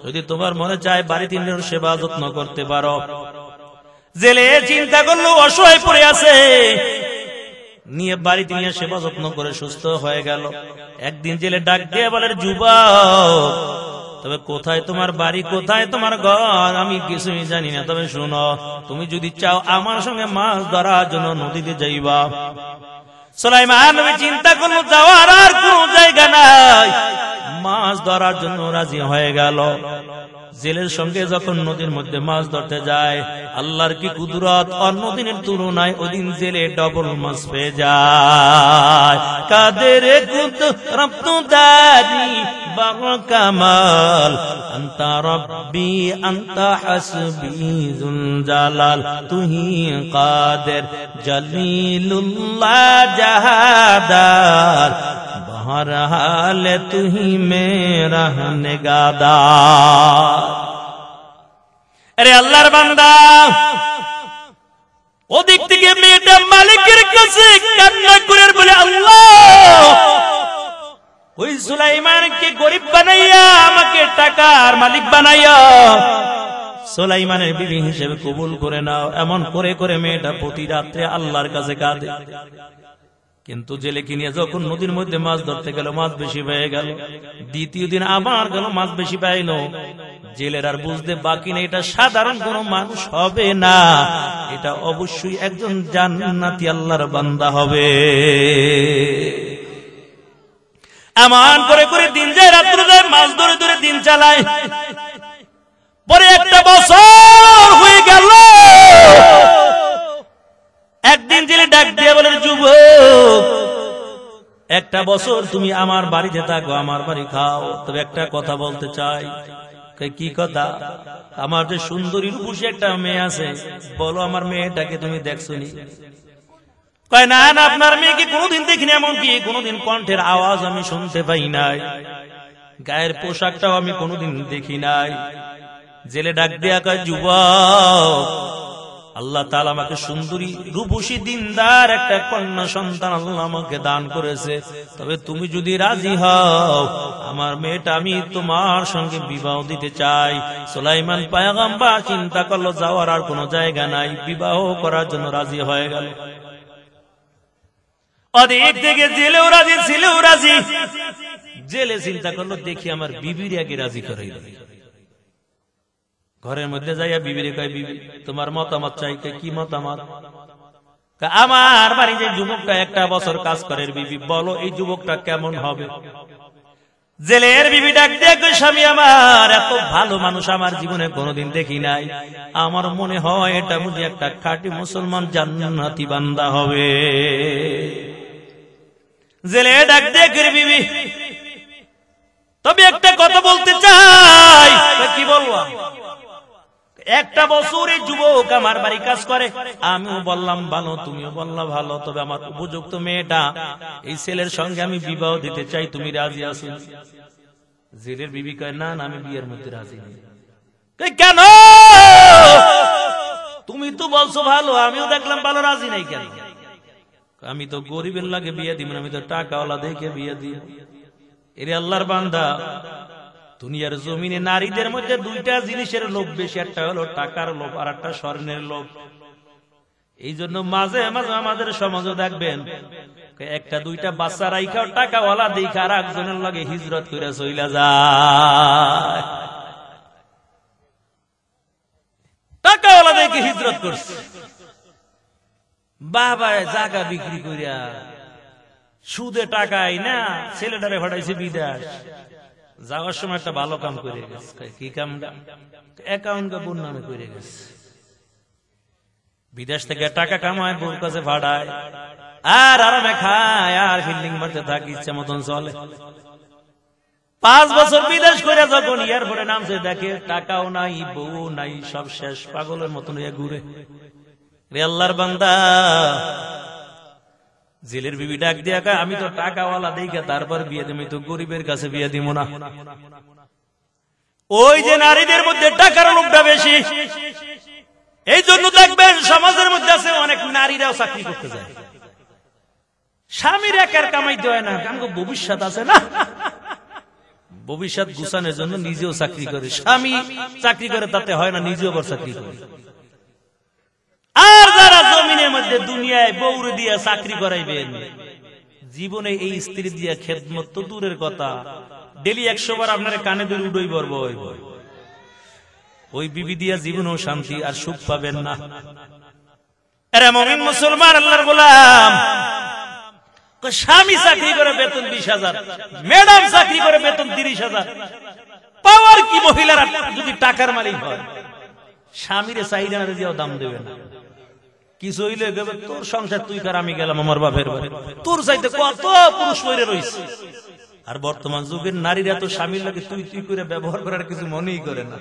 যদি তোমার মনে চায় বাড়ি তিনের সেবা যত্ন করতে পারো। জেলে চিন্তা করলো অসহায় পড়ে আছে, নিয়ে বাড়িতে নিয়ে সেবা যত্ন করে সুস্থ হয়ে গেল। একদিন জেলে ডাক দিয়ে বলে, যুবক তবে কোথায় তোমার বাড়ি, কোথায় তোমার ঘর? আমি কিছুই জানি না, তবে শুনো, তুমি যদি চাও আমার সঙ্গে মাছ ধরার জন্য নদীতে যাইবা। সুলাইমান নবী চিন্তা করলো যাওয়ার আর কোন জায়গা নাই, মাছ ধরার জন্য রাজি হয়ে গেল। জেলের সঙ্গে যখন নদীর মধ্যে মাছ ধরতে যায়, আল্লাহর কি কুদরত! অন্য দিনের তুলনায় ওদিন জেলে ডবল মাছ পেয়ে যায়। কাদের কুদরত দারি বাবা কামাল, আন্তা রব্বি আন্তা হাসবি যুল জালাল, তুহি কাদের জলিলুল্লাহ জাহাদার, बहरहाल तू ही मेरा निगाहदार। अरे আল্লাহর বান্দা, ওদিক থেকে মেয়েটা মালিকের কাছে কান্না করে বলে, আল্লাহ ওই সুলাইমানকে গরিব বানাইয়া আমাকে টাকার মালিক বানাইয়া সুলাইমানের বিবি হিসেবে কবুল করে নাও। এমন করে করে মেয়েটা প্রতি রাত্রে আল্লাহর কাছে কাঁদে। কিন্তু জেলেকে নিয়ে যখন নদীর মধ্যে মাছ ধরতে গেল, মাছ বেশি পেয়ে গেল। দ্বিতীয় দিন আবার গেল, মাছ বেশি পাইল। জেলের আর বুঝতে বাকি নেই, এটা সাধারণ কোন মানুষ হবে না, এটা অবশ্যই একজন জান্নাতি আল্লাহর বান্দা হবে। এমন করে করে দিন যায়, রাত্র যায়, মাছ ধরে ধরে দিন চালায়। পরে একটা বছর হয়ে গেল। একদিন জেলে ডাক দিয়ে বলে, যুবক একটা বছর তুমি আমার বাড়িতে থাকো, আমার বাড়ি খাও, তবে একটা কথা বলতে চাই। কি কথা? আমার যে সুন্দরী রূপসী একটা মেয়ে আছে, বলো আমার মেয়েটাকে তুমি দেখছো নি? কয় না না, আপনার মেয়েকে কোনোদিন দেখিনি, এমনকি কোনোদিন কণ্ঠের আওয়াজ আমি শুনতে পাই নাই, গায়ের পোশাকটাও আমি কোনোদিন দেখি নাই। জেলে ডাক দিয়া কয়, যুবক আল্লাহ তাআলা আমাকে সুন্দরী রূপসী দিনদার একটা কন্যা সন্তান আল্লাহ আমাকে দান করেছে, তবে তুমি যদি রাজি হও আমার মেয়েটা আমি তোমার সঙ্গে বিবাহ দিতে চাই। সুলাইমান পয়গম্বর চিন্তা করলো যাওয়ার আর কোনো জায়গা নাই, বিবাহ করার জন্য রাজি হয়ে গেল। ওদিক থেকে জেলেও রাজি, ছেলেও রাজি। জেলে চিন্তা করলো দেখি আমার বিবির আগে রাজি করাই। ঘরের মধ্যে যাইয়া বিবিরে কয়, বিবি তোমার মতামত চাই। কি মতামত? আমার বাড়ি যে যুবকটা একটা বছর কাজ করে, বিবি বলো এই যুবকটা কেমন হবে? জেলের বিবি ডাক দিয়ে কয়, স্বামী আমার এত ভালো মানুষ আমার জীবনে কোনোদিন দেখি নাই, আমার মনে হয় এটা বুঝি একটা খাঁটি মুসলমান জান্নাতি বান্দা হবে। জেলে ডাক দিয়ে কয়, বিবি তবে একটা কথা বলতে চাই। কি বলবো? একটা বছর এই যুবক আমার বাড়ি কাজ করে, আমিও বললাম ভালো, তুমিও বললা ভালো, তবে আমার উপযুক্ত মেয়েটা এই ছেলের সঙ্গে আমি বিবাহ দিতে চাই, তুমি রাজি আছো? জেলের বিবি কয়, না না আমি বিয়ের মধ্যে রাজি নেই। কেন? তুমি তো বলছো ভালো, আমিও দেখলাম ভালো, রাজি নাই কেন? আমি তো গরিবের লাগে বিয়ে দিব না, আমি তো টাকাওয়ালা দেখে বিয়ে দিব। এরে আল্লাহর বান্দা, দুনিয়ার জমিনে নারীদের মধ্যে দুইটা জিনিসের লোভ বেশি, একটা হলো টাকার লোভ আর একটা স্বর্ণের লোভ। এই জন্য মাঝে মাঝে আমাদের সমাজে দেখবেন একটা দুইটা বাচ্চা রাইখাও টাকাওয়ালা দেখে আর একজনের লগে হিজরত করে চইলা যায়, টাকাওয়ালা দেখে হিজরত করছে, বাবা জায়গা বিক্রি করিয়া সুদে টাকাই না ছেলেটারে ভাড়াইছে বিদেশ, যাওয়ার সময় একটা ভালো কাম করে গেছে। কি কামটা? অ্যাকাউন্ট বোন নামে করে গেছে, বিদেশ থেকে টাকা কামায় বোর কাছে ভাড়ায় আর আরামে খায় আর ফিল্ডিং মারতে থাকে, ইচ্ছা মতন চলে। 5 বছর বিদেশ করে যখন এয়ারপোর্টে নামছে দেখে টাকাও নাই, বউ নাই, সব শেষ, পাগলের মতন হয়ে ঘুরে। রে আল্লাহর বান্দা, জেলের বিবি ডাক দিয়া কয় আমি তো টাকাওয়ালা দেখে তারপর বিয়ে দিই, তো গরিবের কাছে বিয়ে দিব না। ওই যে নারীদের মধ্যে টাকার লোভটা বেশি, এই জন্য দেখবেন সমাজের মধ্যে আছে অনেক নারীরাও চাকরি করতে যায়, স্বামীর একার কামাইতে হয় না, কারণ ভবিষ্যৎ আছে না, ভবিষ্যৎ গুছানোর জন্য নিজেও চাকরি করে, স্বামী চাকরি করে তাতে হয় না, নিজেও আবার চাকরি করে। আর যারা জমিনের মধ্যে দুনিয়ায় বউরে দিয়া চাকরি করাইবেন, জীবনে এই স্ত্রী দিয়া খেদমত তো দূরের কথা, ডেলি 100 বার আপনার কানে ধরে উড়ই বরব, ওই বিবি দিয়া জীবনেও শান্তি আর সুখ পাবেন না। আরে মুমিন মুসলমান আল্লাহর গোলাম, স্বামী চাকরি করে বেতন 20,000, ম্যাডাম চাকরি করে বেতন 30,000, পাওয়ার কি মহিলারা যদি টাকার মালিক হয়, স্বামীরে চাইলে না দিয়েও দাম দেবে না। কিছু হইলে তোর সংসার তুই কর, আমি গেলাম আমার বাপের বাড়ি, তোর চাইতে কত পুরুষ মহিলা রয়েছে। আর বর্তমান যুগের নারীরা তো স্বামীর লাগে তুই তুই করে ব্যবহার করার কিছু মনেই করে না,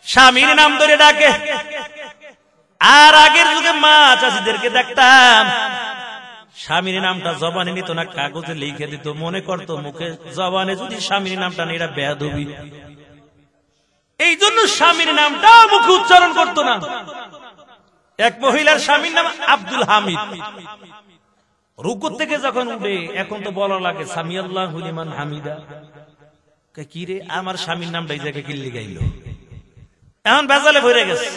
স্বামীর নাম ধরে ডাকে। আর আগের যুগে মা চাষিদেরকে দেখতাম স্বামীর নামটা জবানে নিত না, কাগজে লিখে দিত, মনে করতো মুখে জবানে যদি স্বামীর নামটা নেই এটা বেয়াদবি, এই জন্য স্বামীর নামটা মুখে উচ্চারণ করতো না। এক মহিলার স্বামীর নাম আব্দুল হামিদ, রুকু থেকে যখন উঠে এখন তো বলা লাগে সামিআল্লাহু লিমান হামিদা, কি রে আমার স্বামীর নামটা এই জায়গায় কিল্লি গাইল, এখন বেজালে ভরে গেছে,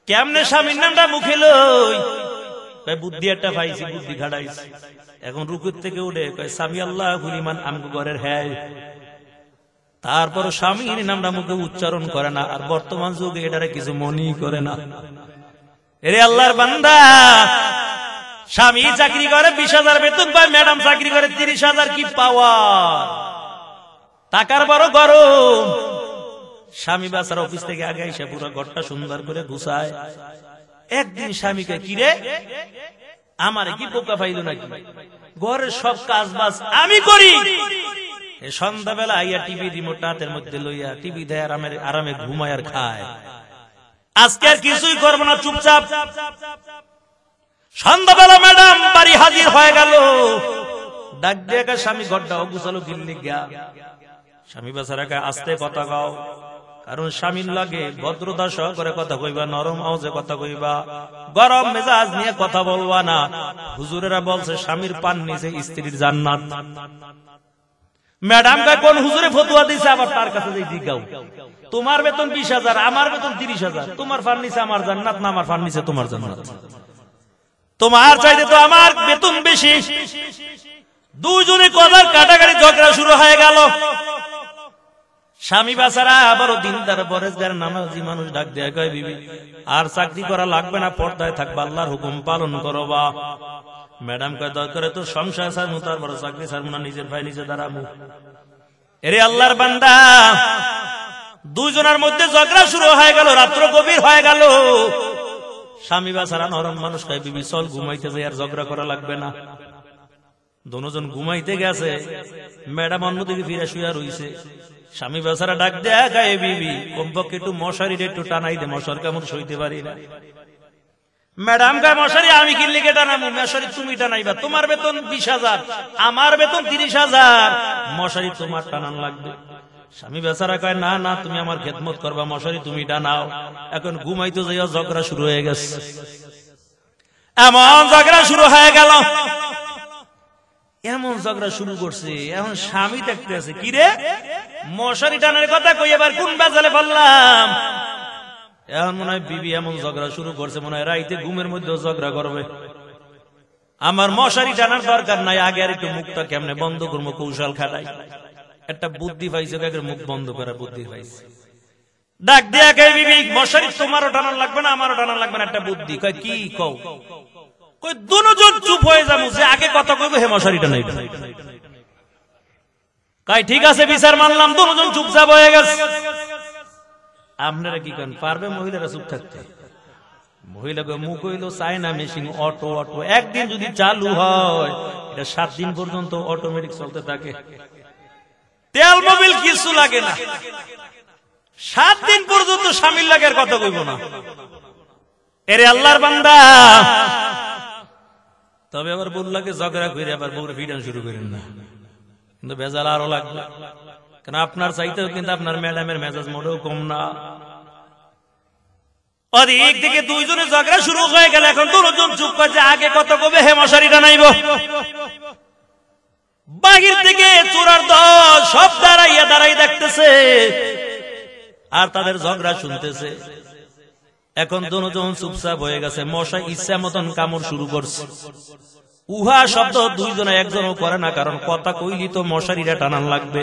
কেমনে স্বামীর নামটা মুখে লই, বুদ্ধি একটা পাইছি, বুদ্ধি খাটাইছি, এখন রুকুর থেকে উঠে কয় সামিআল্লাহু লিমান, আমগো ঘরের হ্যাঁ, তারপর স্বামীর নামটা মুখে উচ্চারণ করে না। আর বর্তমান যুগে এটারে কিছু মনেই করে না। এরে আল্লাহর বান্দা, স্বামী চাকরি করে 20,000 বেতন পায়, ম্যাডাম চাকরি করে 30,000, কি পাওয়া, টাকার বড় গরম। স্বামী বাসার অফিস থেকে আগে এসে পুরো ঘরটা সুন্দর করে গুছায়। একদিন স্বামীকে, কিরে আমারে কি বোকা পাইল নাকি, ঘরের সব কাজ বাজ আমি করি, সন্ধ্যাবেলা আইয়া টিভি রিমোট হাতের মধ্যে লইয়া টিভি দেয়, আরামে ঘুমায় আর খায়, আজকে আর কিছুই করবো না, চুপচাপ। সন্ধ্যাবেলা ম্যাডাম বাড়ি হাজির হয়ে গেল, ডাক দিয়ে স্বামী ঘরটা গুছালো গিল্লি গা। স্বামী বেচারাকে আস্তে কথা গাও, কারণ স্বামীর লাগে ভদ্রতা সহকারে কথা কইবা, নরম আওয়াজে কথা কইবা, গরম মেজাজ নিয়ে কথা বলবা না। হুজুরেরা বলছে স্বামীর পান নিচে স্ত্রীর জান্নাত। ম্যাডাম কোন হুজুরে ফতুয়া দিছে, আবার তার কাছে যাই জিজ্ঞাও, তোমার বেতন 20,000, আমার বেতন 30,000, তোমার ফার্নিচে আমার জান্নাত না আমার ফার্নিচে তোমার জান্নাত, তোমার চাইতে তো আমার বেতন বেশি। দুজনে কথার কাটাকাটি ঝগড়া শুরু হয়ে গেল। স্বামী বাসারা আবারও দিনদার পরেজগার নামাজি মানুষ ডাক দেয়া কয়, বিবি আর চাকরি করা লাগবে না, পর্দায় থাকবা, আল্লাহর হুকুম পালন করবা। ম্যাডাম কয় দরকারে তো সংসার ছাড়মু, তারপরে চাকরি ছাড়মু না, নিজের ভাই নিজে দাঁড়াবো। এরে আল্লাহর বান্দা, দুইজনের মধ্যে ঝগড়া শুরু হয়ে গেল, রাত্র গভীর হয়ে গেল। স্বামী বাসারা নরম মানুষ কয়, বিবি চল ঘুমাইতে যাই, আর ঝগড়া করা লাগবে না। দুজন ঘুমাইতে গেছে, ম্যাডাম অন্যদিকে ফিরে শুয়া রইছে। স্বামী বেচারা ডাক দেয়া গায়ে, বিবি কমপক্ষে একটু মশারিটা একটু টানাই দে, মশার কেমন সইতে পারি না। ম্যাডাম গায়ে মশারি আমি কিনলে টানাবো, মশারি তুমি টানাইবা, তোমার বেতন 20,000, আমার বেতন 30,000, মশারি তোমার টানান লাগবে। স্বামী বেচারা কয়, না না তুমি আমার খেদমত করবা, মশারি তুমি টানাও। এখন ঘুমাইতে যাইয়া ঝগড়া শুরু হয়ে গেছে, এমন ঝগড়া শুরু হয়ে গেল, এমন ঝগড়া শুরু করছে। এখন স্বামী দেখতে আছে, কিরে মশারি টানার কথা কই এবার কোন বেজালে বললাম। এখন মনে হয় বিবি এমন ঝগড়া শুরু করছে, মনে হয় রাইতে ঘুমের মধ্যেও ঝগড়া করবে। আমার মশারি টানার দরকার নাই, আগে আর একটু মুখটা কেমনে বন্ধ করবো কৌশল খাটাই। একটা বুদ্ধি পাইছে, মুখ বন্ধ করার বুদ্ধি পাইছে। ডাক দিয়া কে বিবি, মশারি তোমারও টানার লাগবে না আমারও টানার লাগবে না, একটা বুদ্ধি। কয় কি কও? কই দুজন চুপ হয়ে যাবো, যে আগে কথা কইব হে মশারি টানাই। কয় ঠিক আছে বিচার মানলাম, দুজন চুপচাপ হয়ে গেছে। আপনারা কি করেন, পারবে মহিলারা চুপ থাকতে? মহিলাকে মুখ হইল চায়না মেশিন, অটো অটো। একদিন যদি চালু হয় এটা 7 দিন পর্যন্ত অটোমেটিক চলতে থাকে, তেল মোবিল কিছু লাগে না। 7 দিন পর্যন্ত স্বামীর লাগে আর কথা কইব না। এরে আল্লাহর বান্দা, তবে আবার বললাকে ঝগড়া করে আবার বউরে ভিড়ান শুরু করেন না, কিন্তু ভেজাল আরো লাগবে। কারণ আপনার চাইতেও কিন্তু আপনার ম্যাডামের মেজাজ মোটেও কম না। ওদিক থেকে দুইজনে ঝগড়া শুরু হয়ে গেল, এখন দুজন চুপ করছে, আগে কত কবে হে মশারি টানাইব। বাহির থেকে চোরার দল সব দাঁড়াই দেখতেছে আর তাদের ঝগড়া শুনতেছে। এখন দুজন চুপচাপ হয়ে গেছে, মশা ইচ্ছা মতন কামড় শুরু করছে। উহা শব্দ দুইজনে একজনও করে না, কারণ কথা কইলি তো মশারিটা টানান লাগবে।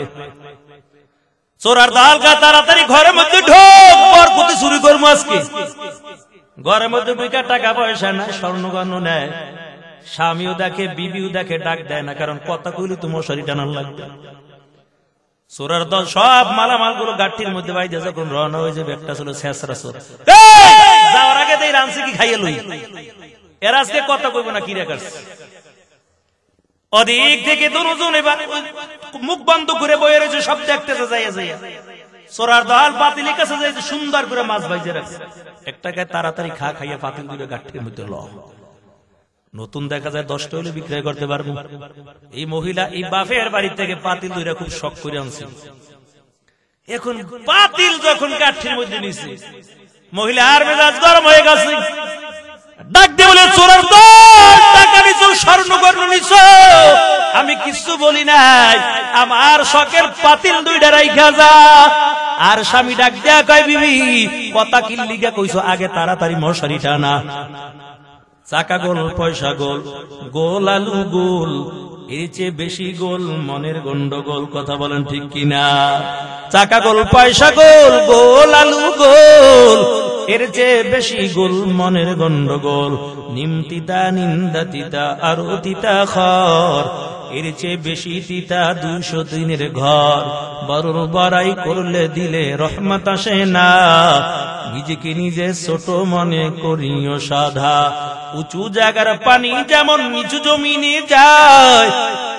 চোরার দল তাড়াতাড়ি ঘরের মধ্যে ঢোক, বরকতি চুরি করবো আজকে। ঘরের মধ্যে বিকার টাকা পয়সা নাই, স্বর্ণগণ্য নেয়। স্বামীও দেখে বিবিও দেখে, ডাক দেয় না, কারণ কথা কইলি তো মশারি টানান লাগবে। চোরার দল সব মালামাল গুলো গাঠির মধ্যে বাইরে যখন রওনা হয়ে যাবে, একটা ছিল শেষরা চোর, যাওয়ার আগে দেই রানছি কি খাইয়ে লই, এর আজকে কথা কইব না কি রেখাচ্ছে। ওদিক থেকে দুজন এবার মুখ বন্ধ করে বয়ে রয়েছে, সব দেখতেছে। যাইয়া যাইয়া চোরার দল পাতিলের কাছে যাইছে, সুন্দর করে মাছ ভাইজে রাখছে। একটাকে তাড়াতাড়ি খাইয়া পাতিল দুটো গাঠির মধ্যে ল। নতুন দেখা যায় 10টা হলে বিক্রয় করতে পারবো। এই মহিলা এই বাপের বাড়ি থেকে পাতিল দুইটা খুব শখ করে আনছে। এখন পাতিল যখন কাঠির মধ্যে নিছে, মহিলা আর মেজাজ গরম হয়ে গেছে। ডাক দিয়ে বলে, চোরের দল টাকা নিছ, স্বর্ণগর্ণ নিছ, আমি কিছু বলি নাই, আমার শখের পাতিল দুইটা রাইখা যা। আর স্বামী ডাক দেয়া কয়, বিবি কথা কি লিগা কইছো, আগে তাড়াতাড়ি মশারি টানা। চাকা গোল পয়সা গোল, গোল আলু গোল, এর চেয়ে বেশি গোল মনের গন্ডগোল। কথা বলেন ঠিক কিনা? চাকা গোল পয়সা গোল, গোল আলু গোল, এর চেয়ে বেশি গোল মনের গন্ডগোল। নিমতিতা নিন্দা তিতা আরো তিতা খর, এর চেয়ে বেশি তিতা 200 দিনের ঘর। বড় বড়াই করলে দিলে রহমত আসে না, নিজেকে নিজে ছোট মনে করিও সাধা। উঁচু জায়গার পানি যেমন নিচু জমিনে যায়,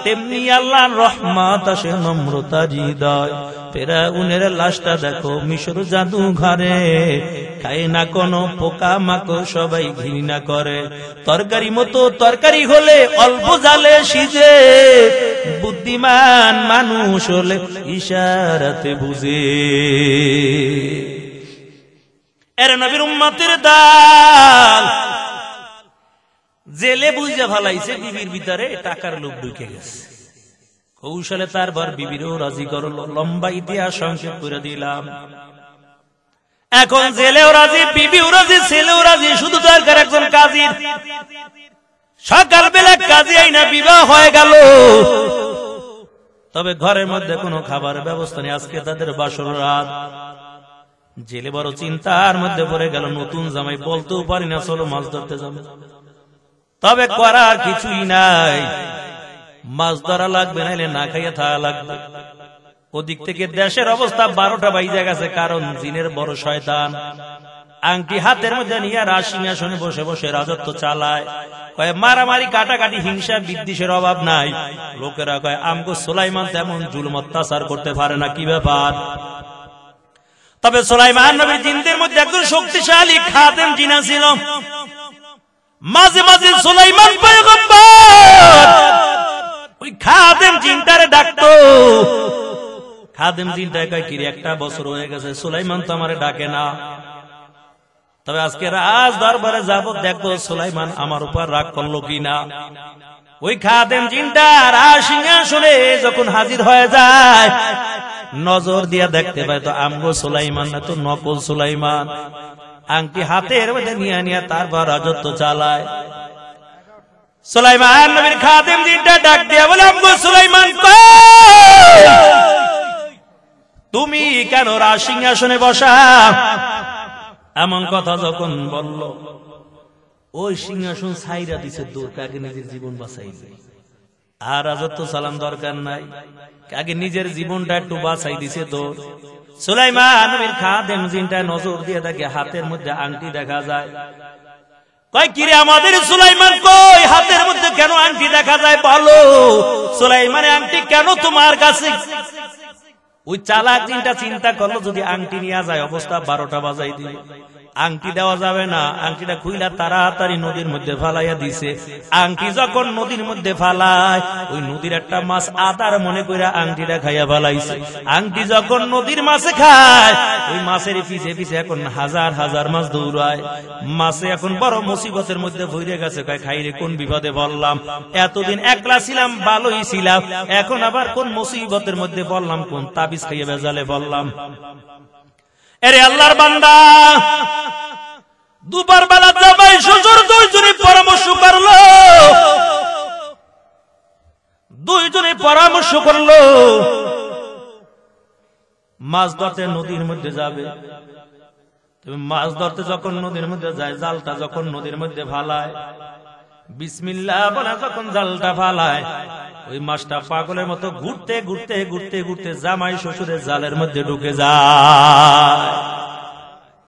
তেমনি আল্লাহর রহমত আসে নম্রতা হৃদয়। ফেরাউনের লাশটা দেখো মিশর জাদু ঘরে, খায় না কোনো পোকা মাকড়, সবাই ঘৃণা করে। তরকারি মতো তরকারি হলে অল্প জালে সিজে, বুদ্ধিমান মানুষ হলে ইশারাতে বুঝে। এর নবীর উম্মতের দাল জেলে বুঝে ভালাইছে, বিবির ভিতরে টাকার লোভ ঢুকে গেছে। কৌশলে তারপর বিবিরও রাজি করলো। লম্বা ইতিহাস সংক্ষেপ করে দিলাম। এখন জেলেও রাজি, বিবিও রাজি, ছেলেও রাজি, শুধু দরকার একজন কাজীর। সকালবেলা কাজী আইনা বিবাহ হয়ে গেল। তবে ঘরের মধ্যে কোনো খাবারের ব্যবস্থা নেই। আজকে তাদের বাসর রাত। জেলে বড় চিন্তার মধ্যে পড়ে গেল। নতুন জামাই, বলতেও পারি না চলো মাছ ধরতে যাবে, তবে করার কিছুই নাই, মাছ ধরা লাগবে, নাইলে না খাইয়া থাকা লাগবে। ওদিক থেকে দেশের অবস্থা 12টা বাইজে গেছে, কারণ জিনের বড় শয়তান আংটি হাতের মধ্যে নিয়ে রাজসিংহাসনে বসে বসে রাজত্ব চালায়। কয় মারামারি কাটাকাটি হিংসা বিদ্বেষের অভাব নাই। লোকেরা কয় আমগো সুলাইমান তেমন জুলুম অত্যাচার করতে পারে না, কি ব্যাপার? তবে সুলাইমান নবীর জিনদের মধ্যে একজন শক্তিশালী খাদেম জিন ছিল। মাঝে মাঝে সুলাইমান পয়গম্বর ওই খাদেম জিনটারে ডাকতো। খাদেম জিনটা কয়, কি রে 1 বছর হয়ে গেছে সুলাইমান তো আমারে ডাকে না। তবে আজকে রাজ দরবারে যাব, দেখবো সুলাইমান আমার উপর রাগ করলো কিনা। ওই খাদেম জিনটা রাজ সিংহাসনে যখন হাজির হয়ে যায়, নজর দিয়া দেখতে পায় তো আমগো সুলাইমান না, তো নকল সুলাইমান। আংটি হাতের মধ্যে নিয়ে নিয়ে তারপর রাজত্ব চালায়। সুলাইমান নবীর খাদেম জিনটা ডাক দিয়ে বলে, আমগো সুলাইমান কই, তুমি কেন রাজ সিংহাসনে বসা? এমন কথা যখন বলল, ওই সিংহাসন ছাইরা দিছে দূর, কাকে নিজের জীবন বাঁচাইছে। আর রাজত্ব চালান দরকার নাই, কাকে নিজের জীবনটা একটু বাঁচাই দিছে দূর। সুলাইমান নবীর খাদেম জিনটা নজর দিয়ে দেখে হাতের মধ্যে আংটি দেখা যায়। কয়, কিরে আমাদের সুলাইমান কই, হাতের মধ্যে কেন আংটি দেখা যায় বলো? সুলাইমানের আংটি কেন তোমার কাছে? ওই চালাক জিনটা চিন্তা করলো, যদি আংটি নিয়ে যায় অবস্থা 12টা বাজাই দিবে। আংটি দেওয়া যাবে না, আংটিটা খুইলা তাড়াতাড়ি নদীর মধ্যে ফালাইয়া দিছে। আংটি যখন নদীর মধ্যে ফালায়, ওই নদীর একটা মাছ আদার মনে করে আংটিটা খাইয়া ফালাইছে। আংটি যখন নদীর মাছে খায়, ওই মাছের পিছে পিছে এখন হাজার হাজার মাছ দৌড়ায়। মাছে এখন বড় মুসিবতের মধ্যে ভরে গেছে, কয় খাইরে কোন বিপদে বললাম, এতদিন একলা ছিলাম ভালোই ছিলাম, এখন আবার কোন মুসিবতের মধ্যে বললাম, কোন তাবিজ খাইয়ে বেজালে বললাম। এরে আল্লাহর বান্দা, দুবার বেলা জামাই শ্বশুর দুইজনে পরামর্শ করলো, দুইজনে পরামর্শ করলো মাছ ধরতে নদীর মধ্যে যাবে। তুমি মাছ ধরতে যখন নদীর মধ্যে যায়, জালটা যখন নদীর মধ্যে ফালায়, বিসমিল্লাহ বলে যখন জালটা ফালায়, ওই মাছটা পাগলের মতো ঘুরতে ঘুরতে ঘুরতে ঘুরতে জামাই শ্বশুরের জালের মধ্যে ঢুকে যায়।